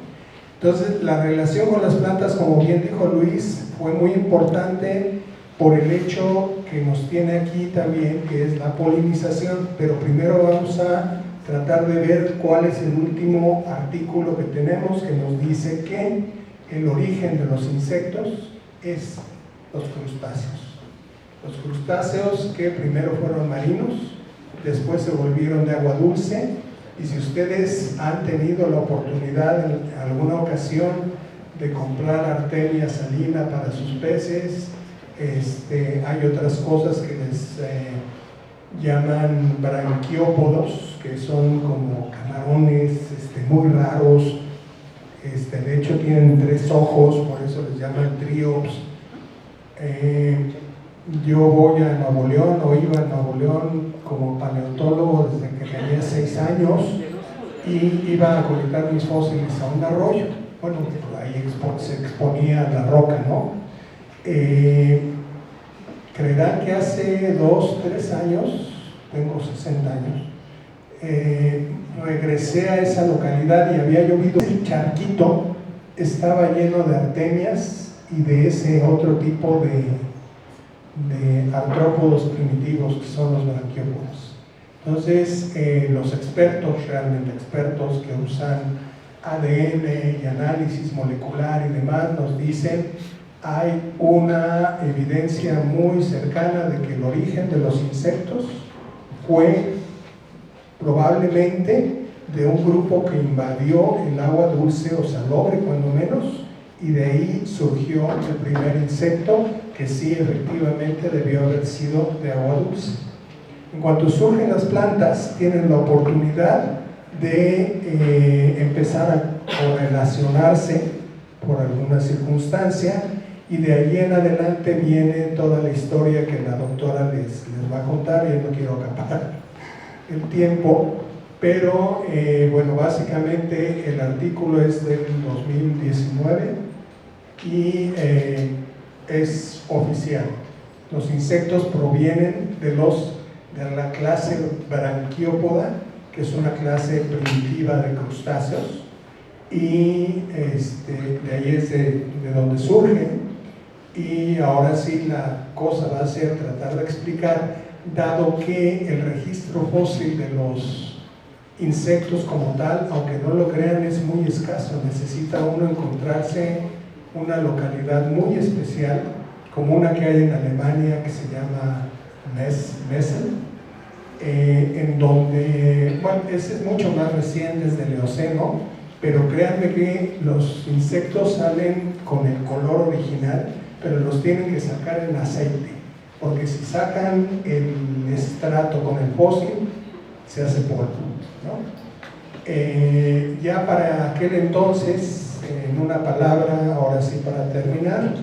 Entonces, la relación con las plantas, como bien dijo Luis, fue muy importante por el hecho que nos tiene aquí también, que es la polinización, pero primero vamos a tratar de ver cuál es el último artículo que tenemos que nos dice que el origen de los insectos es los crustáceos. Los crustáceos que primero fueron marinos, después se volvieron de agua dulce, y si ustedes han tenido la oportunidad en alguna ocasión de comprar artemia salina para sus peces, hay otras cosas que les llaman branquiópodos, que son como camarones muy raros, de hecho tienen 3 ojos, por eso les llaman triops. Yo voy a Nuevo León, o iba a Nuevo León como paleontólogo desde que tenía 6 años, y iba a colectar mis fósiles a un arroyo. Bueno, ahí se exponía la roca, ¿no? Creerán que hace 2, 3 años, tengo 60 años, regresé a esa localidad y había llovido. El charquito estaba lleno de artemias y de ese otro tipo de artrópodos primitivos que son los branquiópodos. Entonces, los expertos, realmente expertos que usan ADN y análisis molecular y demás, nos dicen hay una evidencia muy cercana de que el origen de los insectos fue probablemente de un grupo que invadió el agua dulce o salobre, cuando menos, y de ahí surgió el primer insecto que sí efectivamente debió haber sido de agua dulce. En cuanto surgen las plantas, tienen la oportunidad de empezar a correlacionarse por alguna circunstancia, y de ahí en adelante viene toda la historia que la doctora les va a contar, y no quiero acaparar el tiempo, pero bueno, básicamente el artículo es del 2019 y es oficial. Los insectos provienen de la clase Branquiópoda, que es una clase primitiva de crustáceos, y de ahí es de donde surgen. Y ahora sí la cosa va a ser tratar de explicar, dado que el registro fósil de los insectos como tal, aunque no lo crean, es muy escaso. Necesita uno encontrarse una localidad muy especial, como una que hay en Alemania que se llama Messel, en donde, bueno, ese es mucho más reciente, desde el Eoceno, pero créanme que los insectos salen con el color original, pero los tienen que sacar en aceite, porque si sacan el estrato con el fósil, se hace polvo, ¿no? Ya para aquel entonces, en una palabra, ahora sí para terminar,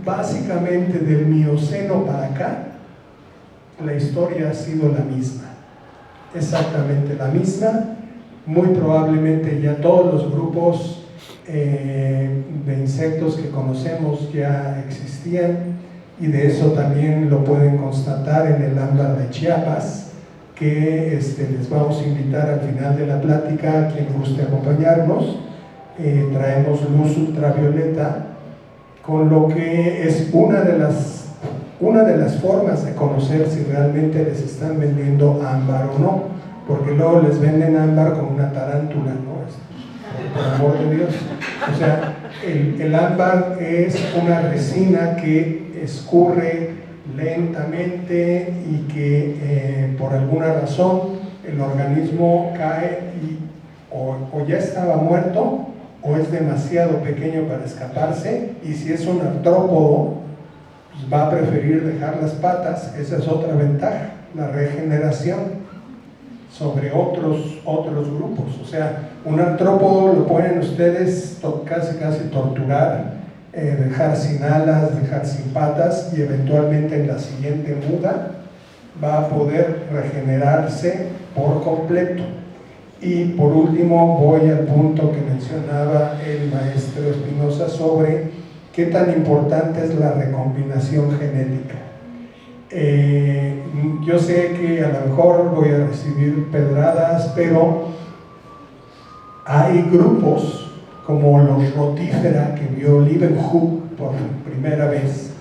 básicamente del Mioceno para acá, la historia ha sido la misma, exactamente la misma. Muy probablemente ya todos los grupos de insectos que conocemos ya existían, y de eso también lo pueden constatar en el ámbar de Chiapas, que les vamos a invitar al final de la plática a quien guste acompañarnos. Traemos luz ultravioleta, con lo que es una de las formas de conocer si realmente les están vendiendo ámbar o no, porque luego les venden ámbar con una tarántula, ¿no? Por amor de Dios. O sea, el ámbar es una resina que escurre lentamente y que por alguna razón el organismo cae y o ya estaba muerto o es demasiado pequeño para escaparse, y si es un artrópodo, pues va a preferir dejar las patas. Esa es otra ventaja, la regeneración sobre otros grupos. O sea, un artrópodo lo pueden ustedes casi torturar, dejar sin alas, dejar sin patas, y eventualmente en la siguiente muda va a poder regenerarse por completo. Y por último voy al punto que mencionaba el maestro Espinosa sobre qué tan importante es la recombinación genética. Yo sé que a lo mejor voy a recibir pedradas, pero hay grupos como los Rotífera, que vio Leeuwenhoek por primera vez,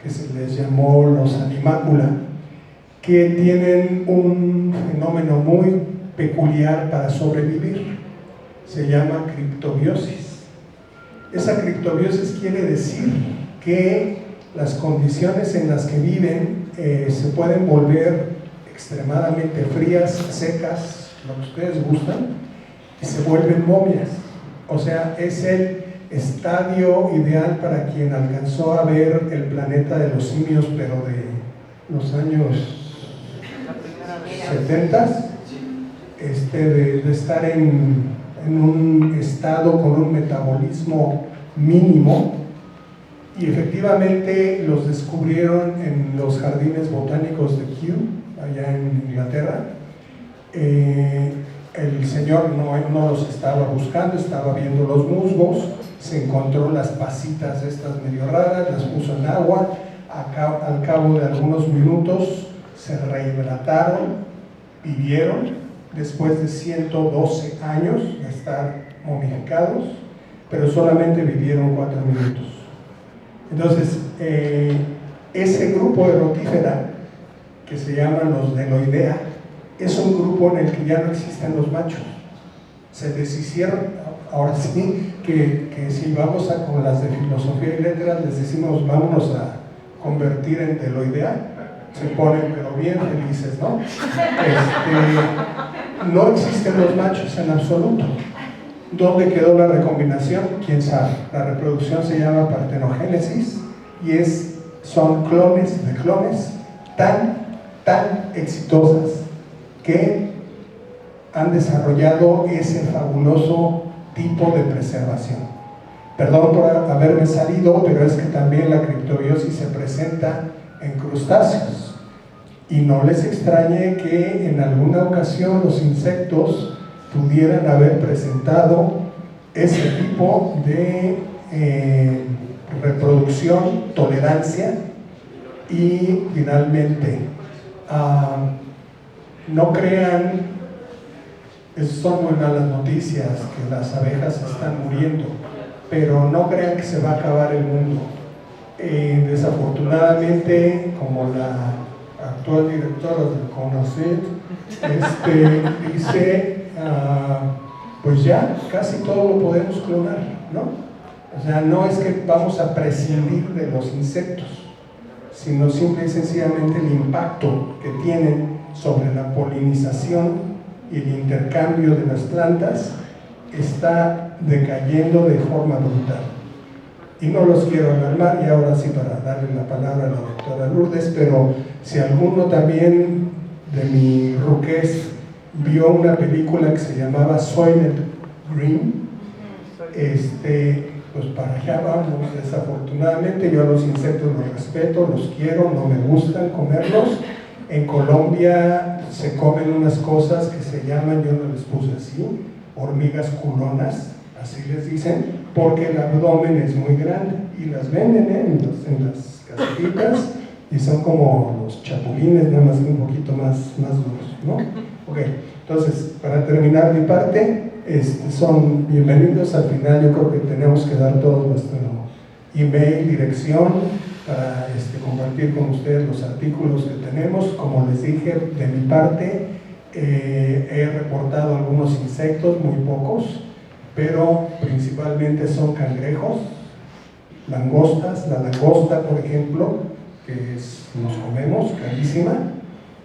que se les llamó los Animácula, que tienen un fenómeno muy peculiar para sobrevivir. Se llama criptobiosis. Esa criptobiosis quiere decir que las condiciones en las que viven se pueden volver extremadamente frías, secas, lo que ustedes gustan, y se vuelven momias. O sea, es el estadio ideal para quien alcanzó a ver El planeta de los simios, pero de los años 70, de estar en un estado con un metabolismo mínimo. Y efectivamente los descubrieron en los jardines botánicos de Kew, allá en Inglaterra. El señor no los estaba buscando, estaba viendo los musgos, se encontró las pasitas estas medio raras, las puso en agua, al cabo de algunos minutos se rehidrataron, vivieron después de 112 años de estar momificados, pero solamente vivieron 4 minutos. Entonces, ese grupo de rotífera, que se llaman los Deloidea, es un grupo en el que ya no existen los machos. Se deshicieron, ahora sí, que si vamos con las de filosofía y letras, les decimos vámonos a convertir en Deloidea, se ponen pero bien felices, ¿no? No existen los machos en absoluto. ¿Dónde quedó la recombinación? ¿Quién sabe? La reproducción se llama partenogénesis y son clones de clones tan exitosas que han desarrollado ese fabuloso tipo de preservación. Perdón por haberme salido, pero es que también la criptobiosis se presenta en crustáceos. Y no les extrañe que en alguna ocasión los insectos pudieran haber presentado ese tipo de reproducción, tolerancia y finalmente no crean, son muy malas noticias que las abejas están muriendo, pero no crean que se va a acabar el mundo. Desafortunadamente, como la actual directora del CONACYT dice, pues ya casi todo lo podemos clonar, ¿no? O sea, no es que vamos a prescindir de los insectos, sino simple y sencillamente el impacto que tienen sobre la polinización y el intercambio de las plantas está decayendo de forma brutal. Y no los quiero alarmar, y ahora sí para darle la palabra a la doctora Lourdes, pero si alguno también de mi ruquez vio una película que se llamaba Soylent Green, pues para allá vamos. Desafortunadamente yo a los insectos los respeto, los quiero, no me gustan comerlos. En Colombia se comen unas cosas que se llaman, yo no les puse así, hormigas culonas, así les dicen, porque el abdomen es muy grande y las venden en las casetitas y son como los chapulines, nada más un poquito más duros, ¿no? Ok, entonces para terminar mi parte, son bienvenidos. Al final yo creo que tenemos que dar todo nuestro email, dirección, para compartir con ustedes los artículos que tenemos. Como les dije, de mi parte he reportado algunos insectos, muy pocos, pero principalmente son cangrejos, langostas, la langosta por ejemplo, que nos comemos, carísima,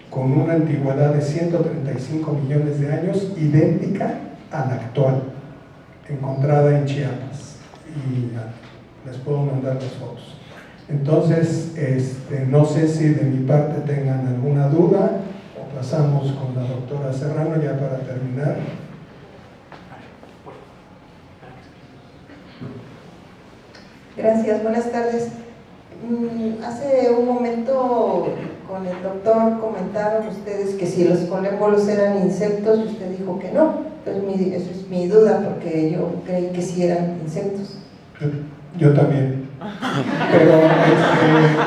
con una antigüedad de 135 millones de años, idéntica a la actual, encontrada en Chiapas, y les puedo mandar las fotos. Entonces, no sé si de mi parte tengan alguna duda, o pasamos con la doctora Serrano ya para terminar. Gracias, buenas tardes. Hace un momento con el doctor comentaron ustedes que si los colémbolos eran insectos, y usted dijo que no. Entonces esa es mi duda, porque yo creí que sí eran insectos. Yo también. Pero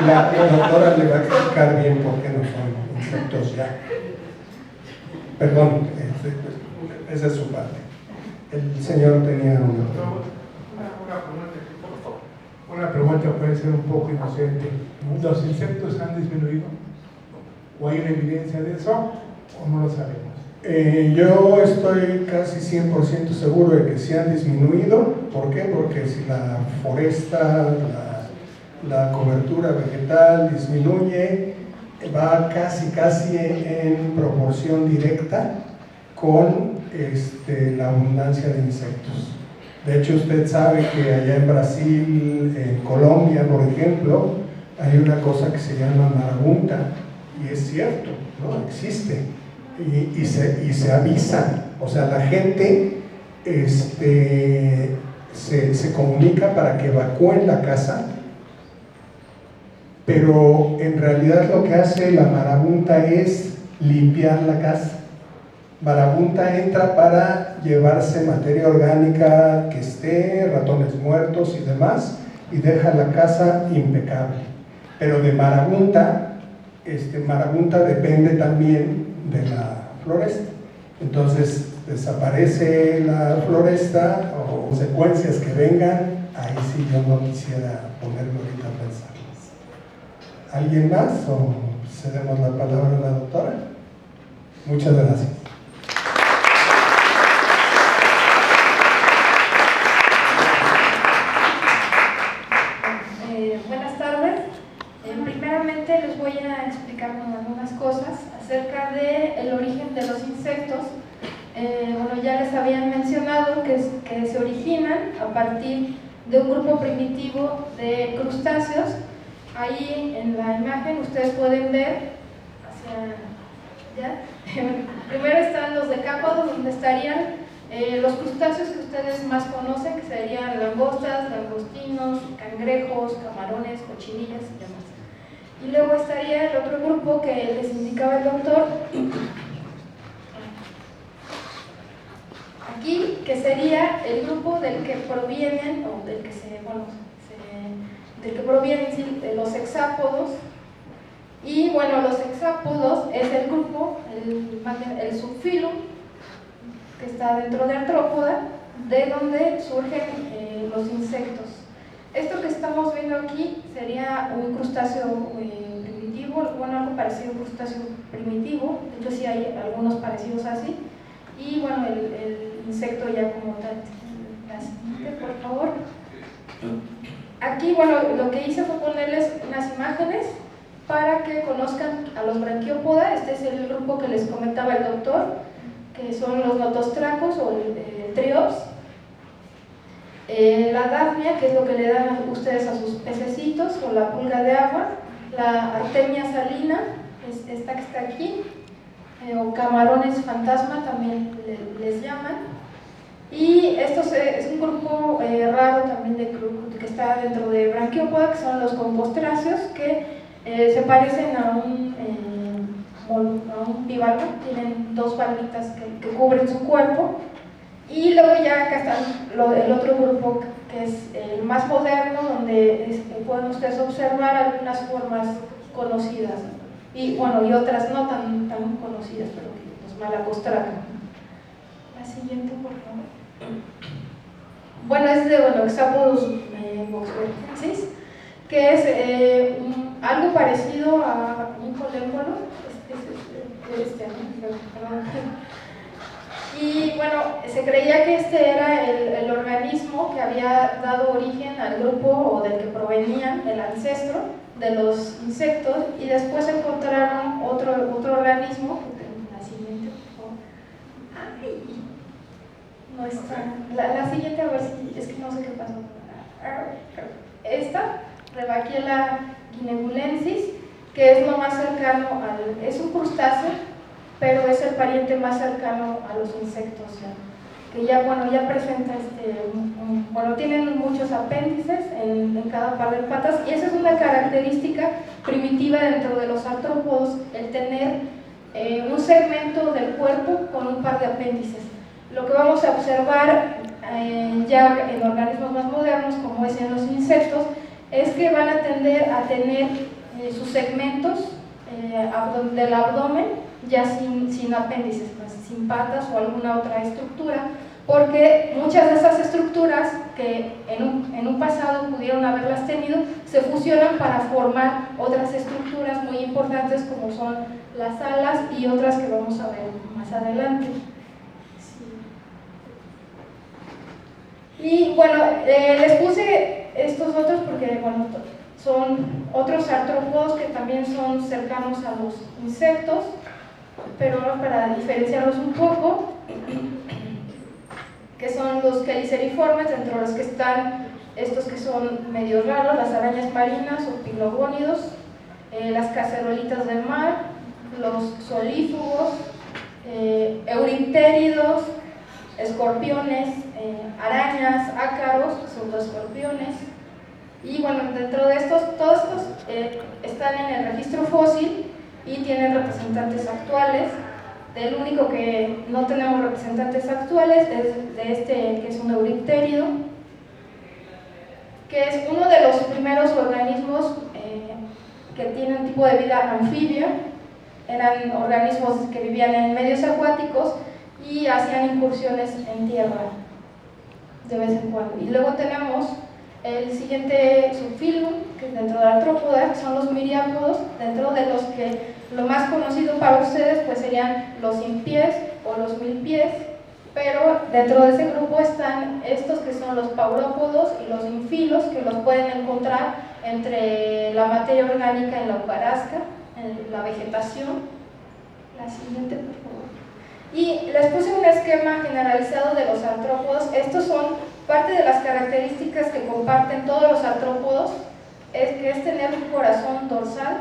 la doctora le va a explicar bien por qué no son insectos ya. Perdón, esa es su parte. El señor tenía una pregunta puede ser un poco inocente. ¿Los insectos han disminuido? ¿O hay una evidencia de eso? ¿O no lo sabemos? Yo estoy casi 100% seguro de que sí han disminuido. ¿Por qué? Porque si la foresta, la cobertura vegetal disminuye, va casi en proporción directa con la abundancia de insectos. De hecho, usted sabe que allá en Brasil, en Colombia, por ejemplo, hay una cosa que se llama marabunta, y es cierto, ¿no? Existe, y se avisa, o sea, la gente se comunica para que evacúen la casa, pero en realidad lo que hace la marabunta es limpiar la casa. Marabunta entra para llevarse materia orgánica que esté, ratones muertos y demás, y deja la casa impecable. pero de Marabunta, Marabunta depende también de la floresta. Entonces desaparece la floresta o consecuencias que vengan, ahí sí yo no quisiera ponerme ahorita a pensarlas. ¿Alguien más o cedemos la palabra a la doctora? Muchas gracias. Buenas tardes. Primeramente les voy a explicar algunas cosas acerca del origen de los insectos. Bueno, ya les habían mencionado que se originan a partir de un grupo primitivo de crustáceos. Ahí en la imagen ustedes pueden ver ¿ya? Primero están los decápodos, donde estarían los crustáceos que ustedes más conocen, que serían langostas, langostinos, cangrejos, camarones, cochinillas y demás. Y luego estaría el otro grupo que les indicaba el doctor aquí, que sería el grupo del que provienen, o del que del que provienen sí, de los hexápodos. Y bueno, los hexápodos es el grupo, el subfilo, que está dentro de Artrópoda, de donde surgen los insectos. Esto que estamos viendo aquí sería un crustáceo primitivo, bueno, algo parecido a un crustáceo primitivo, de hecho sí hay algunos parecidos así, y bueno, el insecto ya como tal. La siguiente, por favor. Aquí, bueno, lo que hice fue ponerles unas imágenes para que conozcan a los branquiópoda. Este es el grupo que les comentaba el doctor, que son los notostracos o el triops. La dafnia, que es lo que le dan a ustedes a sus pececitos, o la pulga de agua. La artemia salina, es esta que está aquí, o camarones fantasma también les llaman. Y esto es un grupo raro también que está dentro de branquiópoda, que son los compostráceos, que se parecen a un bivalvo, tienen dos valvitas que cubren su cuerpo. Y luego ya acá está el otro grupo, que es el más moderno, donde pueden ustedes observar algunas formas conocidas, y bueno, y otras no tan conocidas, pero que los malacostraca. La siguiente, por favor. Bueno, es de Hexapodus boxbergensis, que es algo parecido a un colémbolo. Y bueno, se creía que este era el organismo que había dado origen al grupo o del que provenían, el ancestro de los insectos, y después encontraron otro organismo. La siguiente, por favor. ¡Ay! No está. La siguiente, a ver si es que no sé qué pasó. Esta, Rebaquiela guinegulensis, que es lo más cercano es un crustáceo, pero es el pariente más cercano a los insectos, que ya presenta tienen muchos apéndices en cada par de patas, y esa es una característica primitiva dentro de los artrópodos, el tener un segmento del cuerpo con un par de apéndices. Lo que vamos a observar ya en organismos más modernos, como es en los insectos, es que van a tender a tener sus segmentos del abdomen ya sin apéndices, sin patas o alguna otra estructura, porque muchas de esas estructuras que en un pasado pudieron haberlas tenido, se fusionan para formar otras estructuras muy importantes, como son las alas y otras que vamos a ver más adelante. Y bueno, les puse estos otros porque bueno, son otros artrópodos que también son cercanos a los insectos, pero para diferenciarlos un poco, que son los queliceriformes, dentro de los que están estos que son medio raros, las arañas marinas o pilogónidos, las cacerolitas del mar, los solífugos, euriptéridos, escorpiones, arañas, ácaros, pseudoescorpiones. Y bueno, dentro de todos estos están en el registro fósil y tienen representantes actuales. El único que no tenemos representantes actuales es de este, que es un euriptérido, que es uno de los primeros organismos que tienen un tipo de vida anfibia, eran organismos que vivían en medios acuáticos y hacían incursiones en tierra de vez en cuando. Y luego tenemos el siguiente subfilo, que es dentro de la artrópoda, que son los miriápodos, dentro de los que lo más conocido para ustedes pues serían los sin pies o los mil pies, pero dentro de ese grupo están estos que son los paurópodos y los infilos, que los pueden encontrar entre la materia orgánica en la hojarasca, en la vegetación. La siguiente, por favor. Y les puse un esquema generalizado de los artrópodos. Estos son parte de las características que comparten todos los artrópodos, que es tener un corazón dorsal,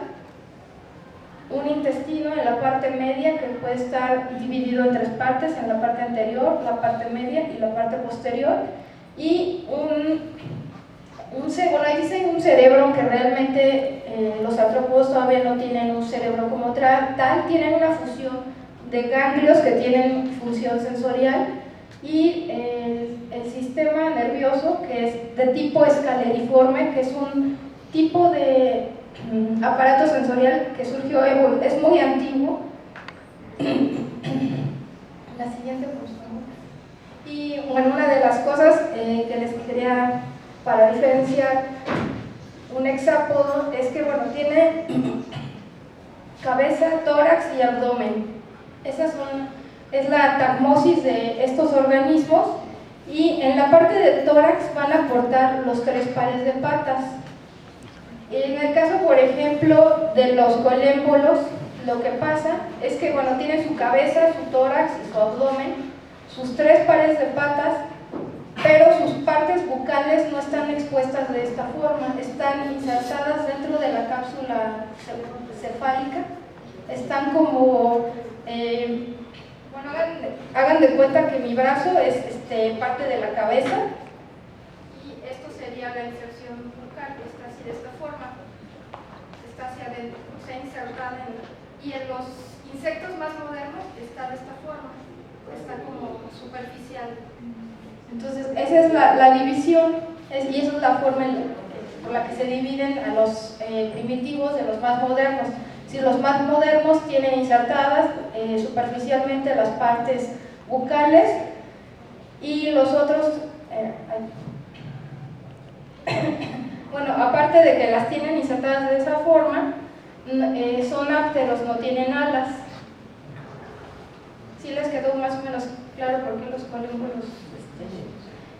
un intestino en la parte media que puede estar dividido en tres partes, en la parte anterior, la parte media y la parte posterior, y ahí dice un cerebro, aunque realmente los artrópodos todavía no tienen un cerebro como tal, tienen una fusión de ganglios que tienen función sensorial, y el sistema nervioso, que es de tipo escaleriforme, que es un tipo de aparato sensorial que surgió, es muy antiguo. La siguiente, por favor. Y bueno, una de las cosas que les quería, para diferenciar un hexápodo, es que bueno, tiene cabeza, tórax y abdomen. Es la tagmosis de estos organismos, y en la parte del tórax van a aportar los tres pares de patas. En el caso, por ejemplo, de los colémbolos, lo que pasa es que bueno, tienen su cabeza, su tórax y su abdomen, sus tres pares de patas, pero sus partes bucales no están expuestas de esta forma, están insertadas dentro de la cápsula cefálica, están como, bueno, hagan de cuenta que mi brazo es parte de la cabeza, y esto sería la inserción bucal, que está así de esta forma, está hacia adentro, está insertada y en los insectos más modernos está de esta forma, está como superficial. Entonces esa es la división, y esa es la forma por la que se dividen a los primitivos de los más modernos. Si los más modernos tienen insertadas superficialmente las partes bucales, y los otros, bueno, aparte de que las tienen insertadas de esa forma, son ápteros, no tienen alas. ¿Sí les quedó más o menos claro por qué los colémbolos?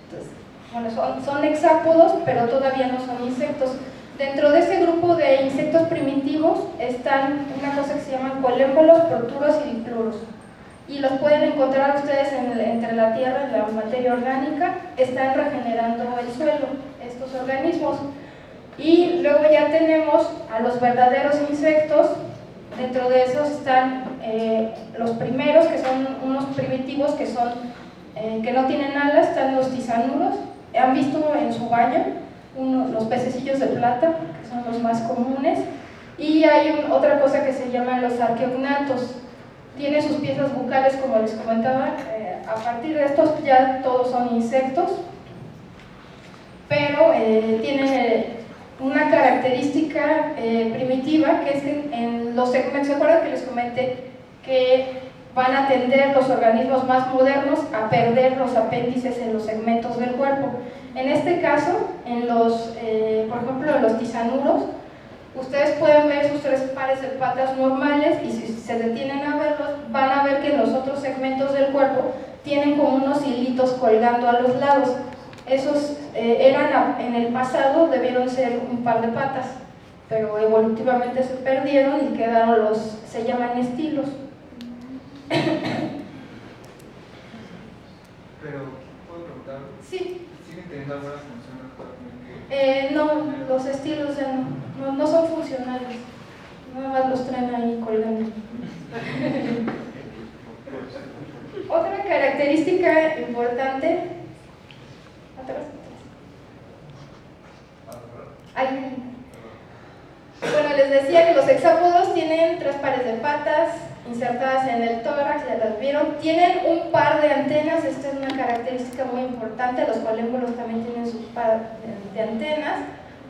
Entonces, bueno, son hexápodos, pero todavía no son insectos. Dentro de ese grupo de insectos primitivos están una cosa que se llaman colémbolos, proturos y dipluros, y los pueden encontrar ustedes entre la tierra y la materia orgánica. Están regenerando el suelo estos organismos. Y luego ya tenemos a los verdaderos insectos. Dentro de esos están los primeros, que son unos primitivos que no tienen alas, están los tisanuros. Han visto en su baño los pececillos de plata, que son los más comunes. Y hay otra cosa que se llaman los arqueognatos. Tiene sus piezas bucales, como les comentaba. A partir de estos ya todos son insectos, pero tienen una característica primitiva, que es que en los segmentos, ¿se acuerdan que les comenté que van a tender los organismos más modernos a perder los apéndices en los segmentos del cuerpo? En este caso, por ejemplo, en los tisanuros, ustedes pueden ver sus tres pares de patas normales, y si se detienen a verlos, van a ver que en los otros segmentos del cuerpo tienen como unos hilitos colgando a los lados. Esos en el pasado debieron ser un par de patas, pero evolutivamente se perdieron y quedaron se llaman estilos. Pero, ¿puedo preguntar? Sí. ¿Siguen teniendo alguna función actualmente? No, los estilos ya no son funcionales, nada más los traen ahí colgando. Otra característica importante, atrás. Ahí. Bueno, les decía que los hexápodos tienen tres pares de patas insertadas en el tórax, ya las vieron. Tienen un par de antenas, esta es una característica muy importante. Los colémbolos también tienen su par de antenas.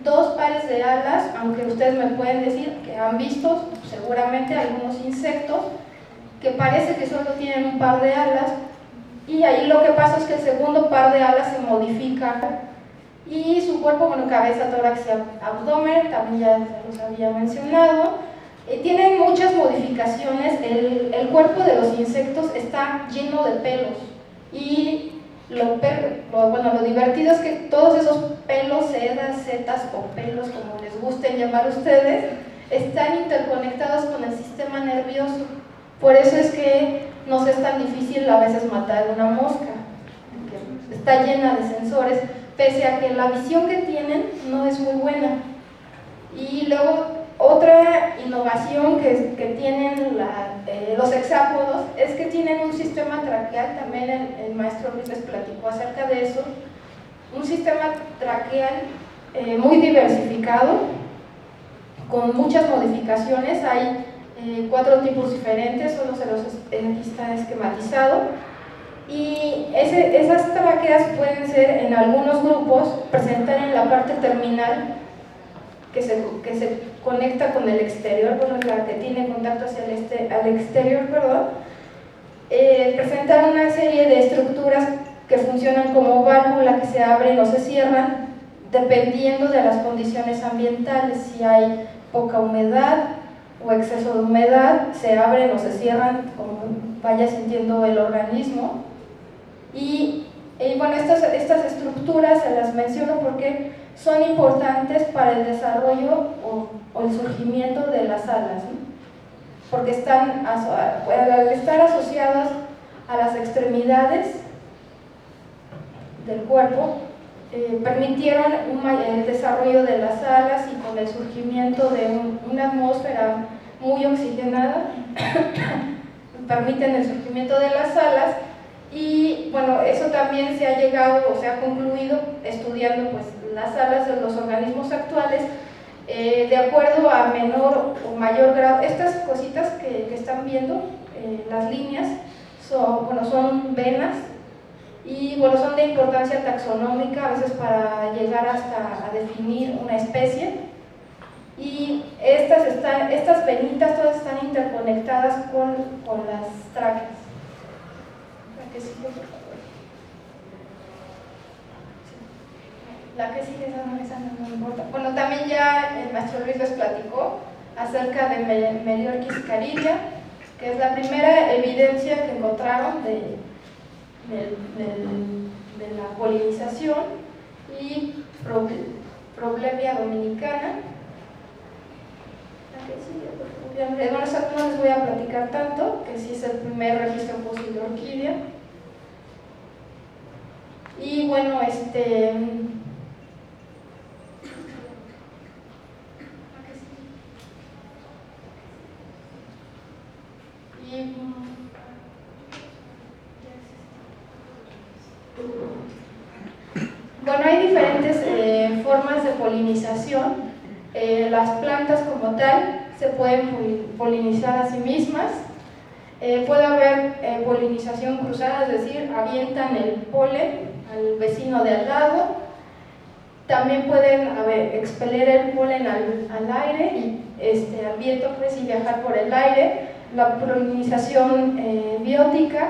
2 pares de alas, aunque ustedes me pueden decir que han visto seguramente algunos insectos que parece que solo tienen un par de alas, y ahí lo que pasa es que el segundo par de alas se modifica y su cuerpo, bueno, cabeza, tórax y abdomen, también ya los había mencionado, tienen muchas modificaciones. El cuerpo de los insectos está lleno de pelos, y lo divertido es que todos esos pelos, sedas, setas o pelos, como les gusten llamar a ustedes, están interconectados con el sistema nervioso. Por eso es que nos es tan difícil a veces matar una mosca, porque está llena de sensores, pese a que la visión que tienen no es muy buena. Y luego otra innovación que tienen los hexápodos es que tienen un sistema traqueal. También el maestro Luis les platicó acerca de eso, un sistema traqueal muy diversificado, con muchas modificaciones. Hay 4 tipos diferentes, solo se los aquí está esquematizado, y esas tráqueas pueden ser, en algunos grupos, presentar en la parte terminal que se conecta con el exterior, bueno, la que tiene contacto hacia al exterior, perdón, presentan una serie de estructuras que funcionan como válvula, que se abren o se cierran dependiendo de las condiciones ambientales. Si hay poca humedad o exceso de humedad, se abren o se cierran como vaya sintiendo el organismo. Y bueno, estas estructuras se las menciono porque son importantes para el desarrollo o el surgimiento de las alas, ¿no? Porque al estar asociadas a las extremidades del cuerpo, permitieron el desarrollo de las alas, y con el surgimiento de una atmósfera muy oxigenada permiten el surgimiento de las alas. Y bueno, eso también se ha llegado o se ha concluido estudiando pues las alas de los organismos actuales, de acuerdo a menor o mayor grado. Estas cositas que están viendo, las líneas, son venas, y bueno, son de importancia taxonómica, a veces para llegar hasta a definir una especie. Y estas venitas todas están interconectadas con las tráqueas. La que sigue, por favor. La que sigue, esa no importa. Bueno, también ya el maestro Luis les platicó acerca de Meliorquis caridia, que es la primera evidencia que encontraron de la polinización, y Problevia dominicana. La que sigue, por favor. Bueno, eso no les voy a platicar tanto, que sí es el primer registro fósil de orquídea. Y bueno, bueno, hay diferentes formas de polinización. Las plantas como tal se pueden polinizar a sí mismas. Puede haber polinización cruzada, es decir, avientan el polen al vecino de al lado. También pueden expeler el polen al aire y al viento, pues, y viajar por el aire. La polinización biótica,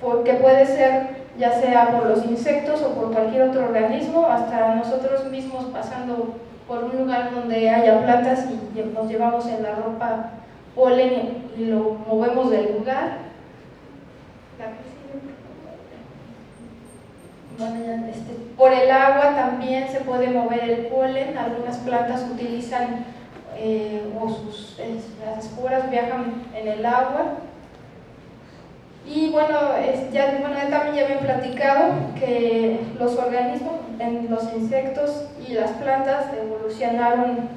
porque puede ser ya sea por los insectos o por cualquier otro organismo, hasta nosotros mismos pasando por un lugar donde haya plantas y nos llevamos en la ropa polen y lo movemos del lugar. Bueno, por el agua también se puede mover el polen. Algunas plantas utilizan las esporas viajan en el agua. Y bueno, también ya había platicado que los organismos, los insectos y las plantas evolucionaron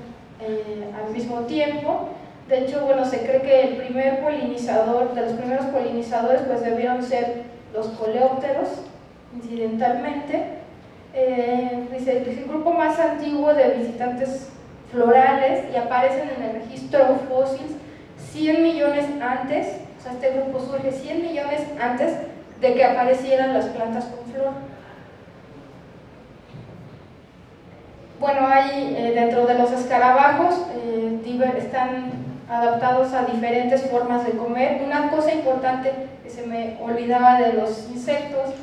al mismo tiempo. De hecho, bueno, se cree que el primer polinizador, de los primeros polinizadores, pues debieron ser los coleópteros, incidentalmente. Dice, el grupo más antiguo de visitantes florales, y aparecen en el registro fósil 100 millones antes. O sea, este grupo surge 100 millones antes de que aparecieran las plantas con flor. bueno, hay dentro de los escarabajos, están adaptados a diferentes formas de comer. Una cosa importante que se me olvidaba de los insectos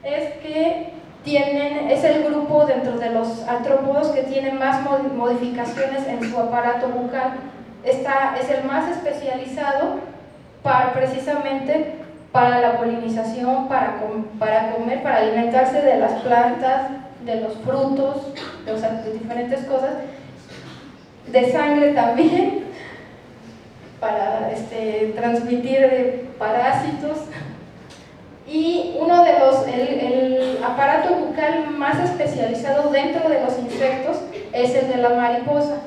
es que es el grupo dentro de los artrópodos que tiene más modificaciones en su aparato bucal. Es el más especializado precisamente para la polinización, para comer, para alimentarse de las plantas, de los frutos, de diferentes cosas, de sangre también, para transmitir parásitos. Y uno de el aparato bucal más especializado dentro de los insectos es el de la mariposa.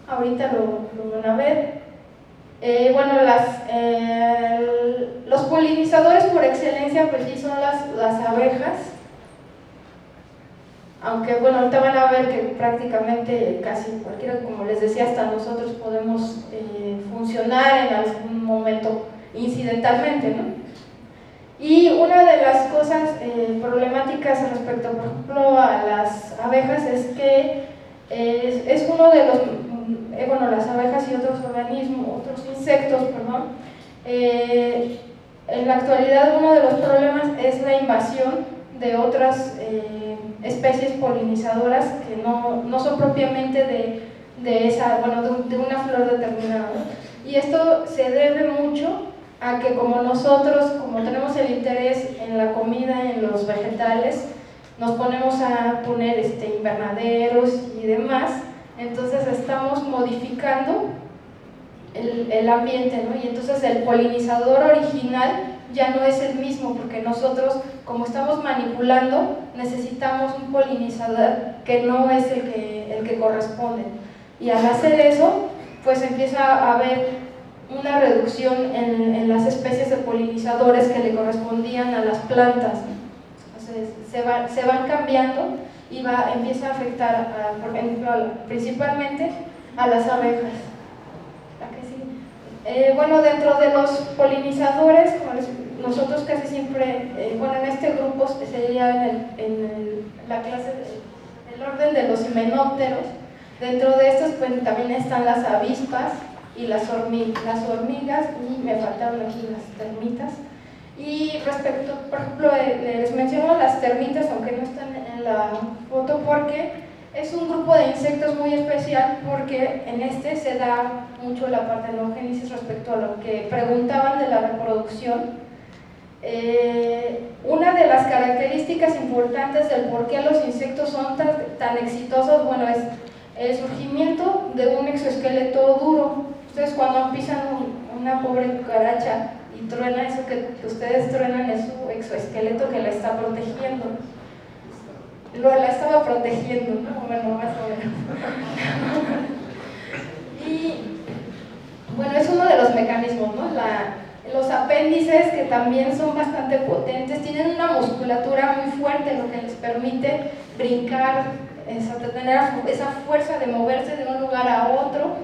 Ahorita lo van a ver. Bueno, los polinizadores por excelencia pues sí son las abejas, aunque bueno, ahorita van a ver que prácticamente casi cualquiera, como les decía, hasta nosotros podemos funcionar en algún momento incidentalmente, ¿no? Y una de las cosas problemáticas respecto, por ejemplo, a las abejas es que es uno de los, bueno, las abejas y otros organismos, otros insectos, perdón, en la actualidad uno de los problemas es la invasión de otras especies polinizadoras que no son propiamente de esa, bueno, de una flor determinada, ¿no? Y esto se debe mucho a que como nosotros, como tenemos el interés en la comida, en los vegetales, nos ponemos a poner invernaderos y demás, entonces estamos modificando el ambiente, ¿no? Y entonces el polinizador original ya no es el mismo, porque nosotros, como estamos manipulando, necesitamos un polinizador que no es el que corresponde. Y al hacer eso, pues empieza a haber una reducción en las especies de polinizadores que le correspondían a las plantas. Entonces, se van cambiando y empieza a afectar, por ejemplo, principalmente a las abejas. Bueno, dentro de los polinizadores, nosotros casi siempre, bueno, en este grupo sería la clase, el orden de los himenópteros. Dentro de estos pues, también están las avispas y las hormigas, y me faltaron aquí las termitas. Y respecto, por ejemplo, les menciono las termitas, aunque no están en la foto, porque es un grupo de insectos muy especial, porque en se da mucho la partenogénesis respecto a lo que preguntaban de la reproducción. Una de las características importantes del por qué los insectos son tan exitosos, bueno, es el surgimiento de un exoesqueleto duro. Ustedes cuando pisan una pobre cucaracha y truena, eso que ustedes truenan es su exoesqueleto que la está protegiendo. La estaba protegiendo, ¿no? Bueno, más o menos. Y bueno, es uno de los mecanismos, ¿no? Los apéndices, que también son bastante potentes, tienen una musculatura muy fuerte, lo que les permite brincar, tener esa fuerza de moverse de un lugar a otro,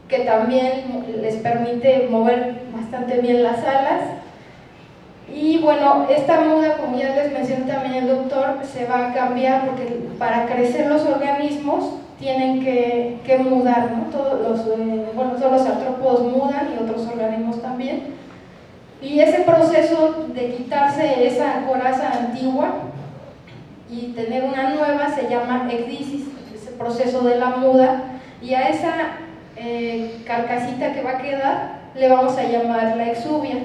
que también les permite mover bastante bien las alas. Y bueno, esta muda, como ya les mencionó también el doctor, se va a cambiar porque para crecer los organismos tienen que mudar, ¿no? Todos los artrópodos mudan y otros organismos también. Y ese proceso de quitarse esa coraza antigua y tener una nueva se llama ecdisis, ese proceso de la muda, y a esa carcasita que va a quedar le vamos a llamar la exuvia.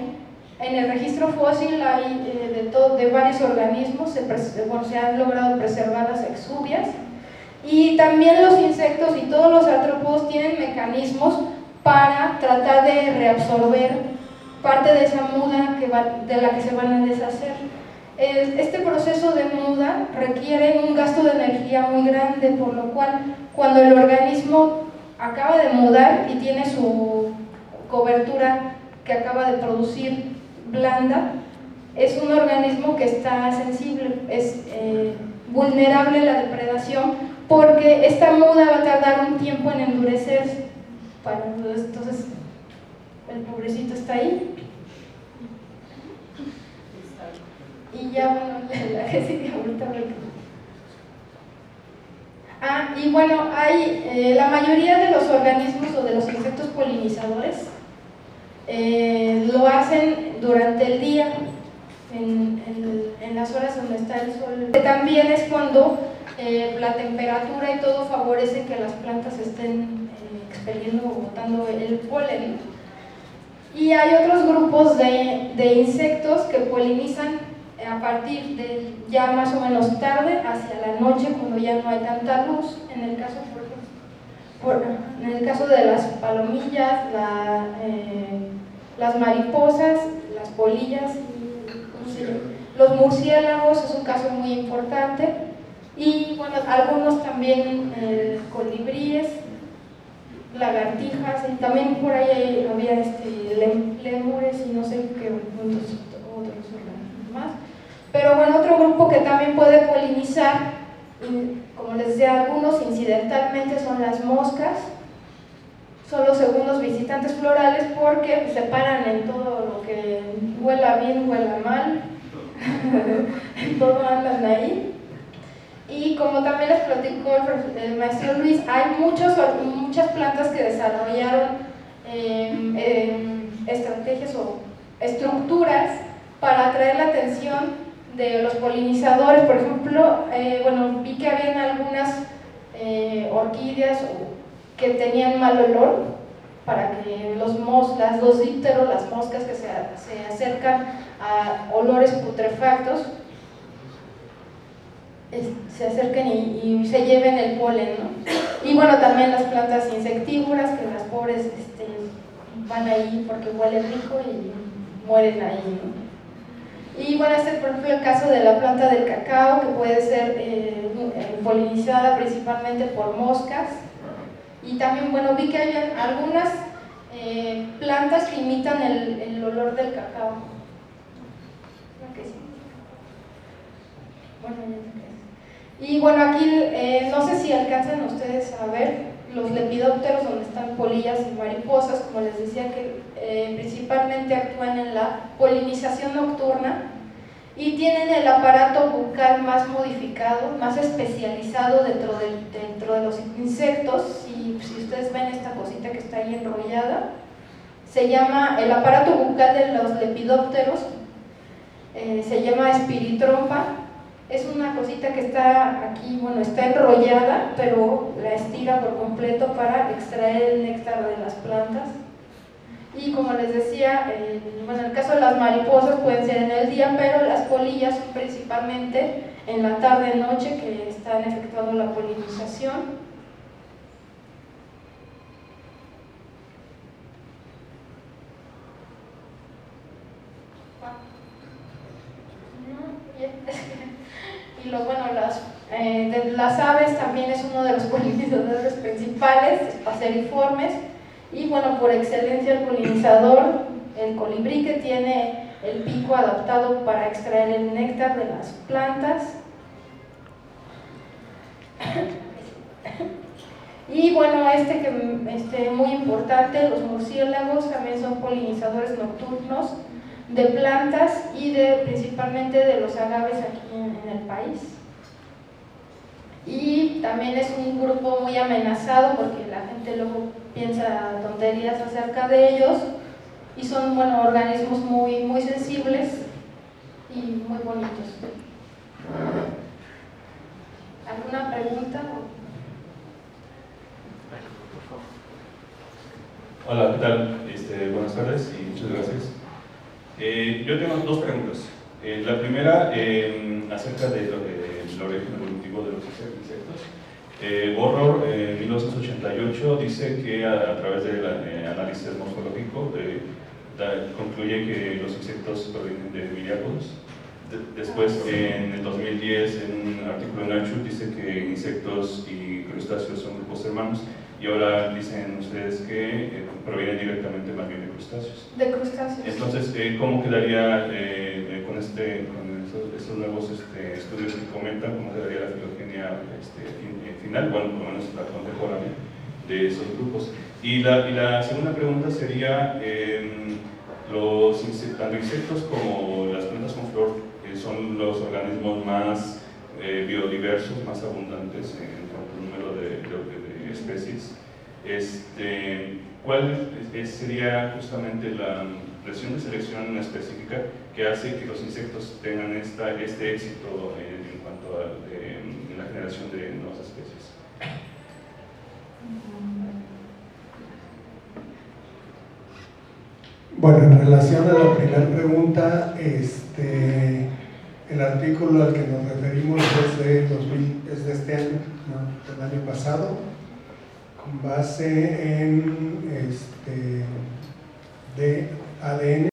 En el registro fósil hay de varios organismos, se han logrado preservar las exuvias, y también los insectos y todos los artrópodos tienen mecanismos para tratar de reabsorber parte de esa muda de la que se van a deshacer. Este proceso de muda requiere un gasto de energía muy grande, por lo cual cuando el organismo acaba de mudar y tiene su cobertura que acaba de producir blanda, es un organismo que está sensible, es vulnerable a la depredación, porque esta muda va a tardar un tiempo en endurecerse. Entonces el pobrecito está ahí. Y ya, bueno, la que sigue ahorita. Y bueno, hay la mayoría de los organismos o de los insectos polinizadores lo hacen durante el día, en las horas donde está el sol. También es cuando la temperatura y todo favorece que las plantas estén expeliendo o botando el polen. Y hay otros grupos de insectos que polinizan a partir de ya más o menos tarde hacia la noche, cuando ya no hay tanta luz. En el caso de las palomillas, las mariposas, las polillas, los murciélagos es un caso muy importante, y bueno, algunos también colibríes, lagartijas, y también por ahí había lémures y no sé qué otros organismos más. Pero bueno, otro grupo que también puede polinizar, como les decía, algunos incidentalmente, son las moscas. Son los segundos visitantes florales porque se paran en todo lo que huela bien, huela mal, en todo andan ahí. Y como también les platicó el maestro Luis, hay muchas plantas que desarrollaron estrategias o estructuras para atraer la atención de los polinizadores. Por ejemplo, bueno, vi que habían algunas orquídeas que tenían mal olor, para que los dípteros, las moscas que se acercan a olores putrefactos, se acerquen y se lleven el polen, ¿no? Y bueno, también las plantas insectívoras, que las pobres van ahí porque huelen rico y mueren ahí, ¿no? Y bueno, por ejemplo, el caso de la planta del cacao, que puede ser polinizada principalmente por moscas. Y también, bueno, vi que hay algunas plantas que imitan el olor del cacao. Okay, sí. Bueno, y bueno, aquí no sé si alcanzan ustedes a ver los lepidópteros, donde están polillas y mariposas, como les decía, que principalmente actúan en la polinización nocturna y tienen el aparato bucal más modificado, más especializado dentro de los insectos. Si ustedes ven esta cosita que está ahí enrollada, se llama el aparato bucal de los lepidópteros, se llama espiritrompa. Es una cosita que está aquí, bueno, está enrollada, pero la estira por completo para extraer el néctar de las plantas. Y como les decía, bueno, en el caso de las mariposas pueden ser en el día, pero las polillas son principalmente en la tarde-noche que están efectuando la polinización. Y las aves también es uno de los polinizadores principales, paseriformes. Y bueno, por excelencia el polinizador, el colibrí, que tiene el pico adaptado para extraer el néctar de las plantas. Y bueno, muy importante, los murciélagos también son polinizadores nocturnos de plantas y principalmente de los agaves aquí en el país. Y también es un grupo muy amenazado porque la gente luego piensa tonterías acerca de ellos, y son, bueno, organismos muy, muy sensibles y muy bonitos. ¿Alguna pregunta? Hola, ¿qué tal? Buenas tardes y muchas gracias. Yo tengo dos preguntas. La primera, acerca del origen evolutivo de los insectos. Borrow, en 1988, dice que a través del análisis morfológico concluye que los insectos provienen de miriápodos. Después, en el 2010, en un artículo en Nature, dice que insectos y crustáceos son grupos hermanos. Y ahora dicen ustedes que provienen directamente más bien de crustáceos. De crustáceos. Entonces, ¿cómo quedaría con estos nuevos estudios que comentan, cómo quedaría la filogenia final, bueno, por lo menos la contemporánea, de esos grupos? Y la segunda pregunta sería, tanto insectos como las plantas con flor son los organismos más biodiversos, más abundantes en cuanto al número de especies. ¿Cuál sería justamente la presión de selección específica que hace que los insectos tengan este éxito en cuanto a la generación de nuevas especies? Bueno, en relación a la primera pregunta, el artículo al que nos referimos es de este año, ¿no? Del año pasado, con base en de ADN,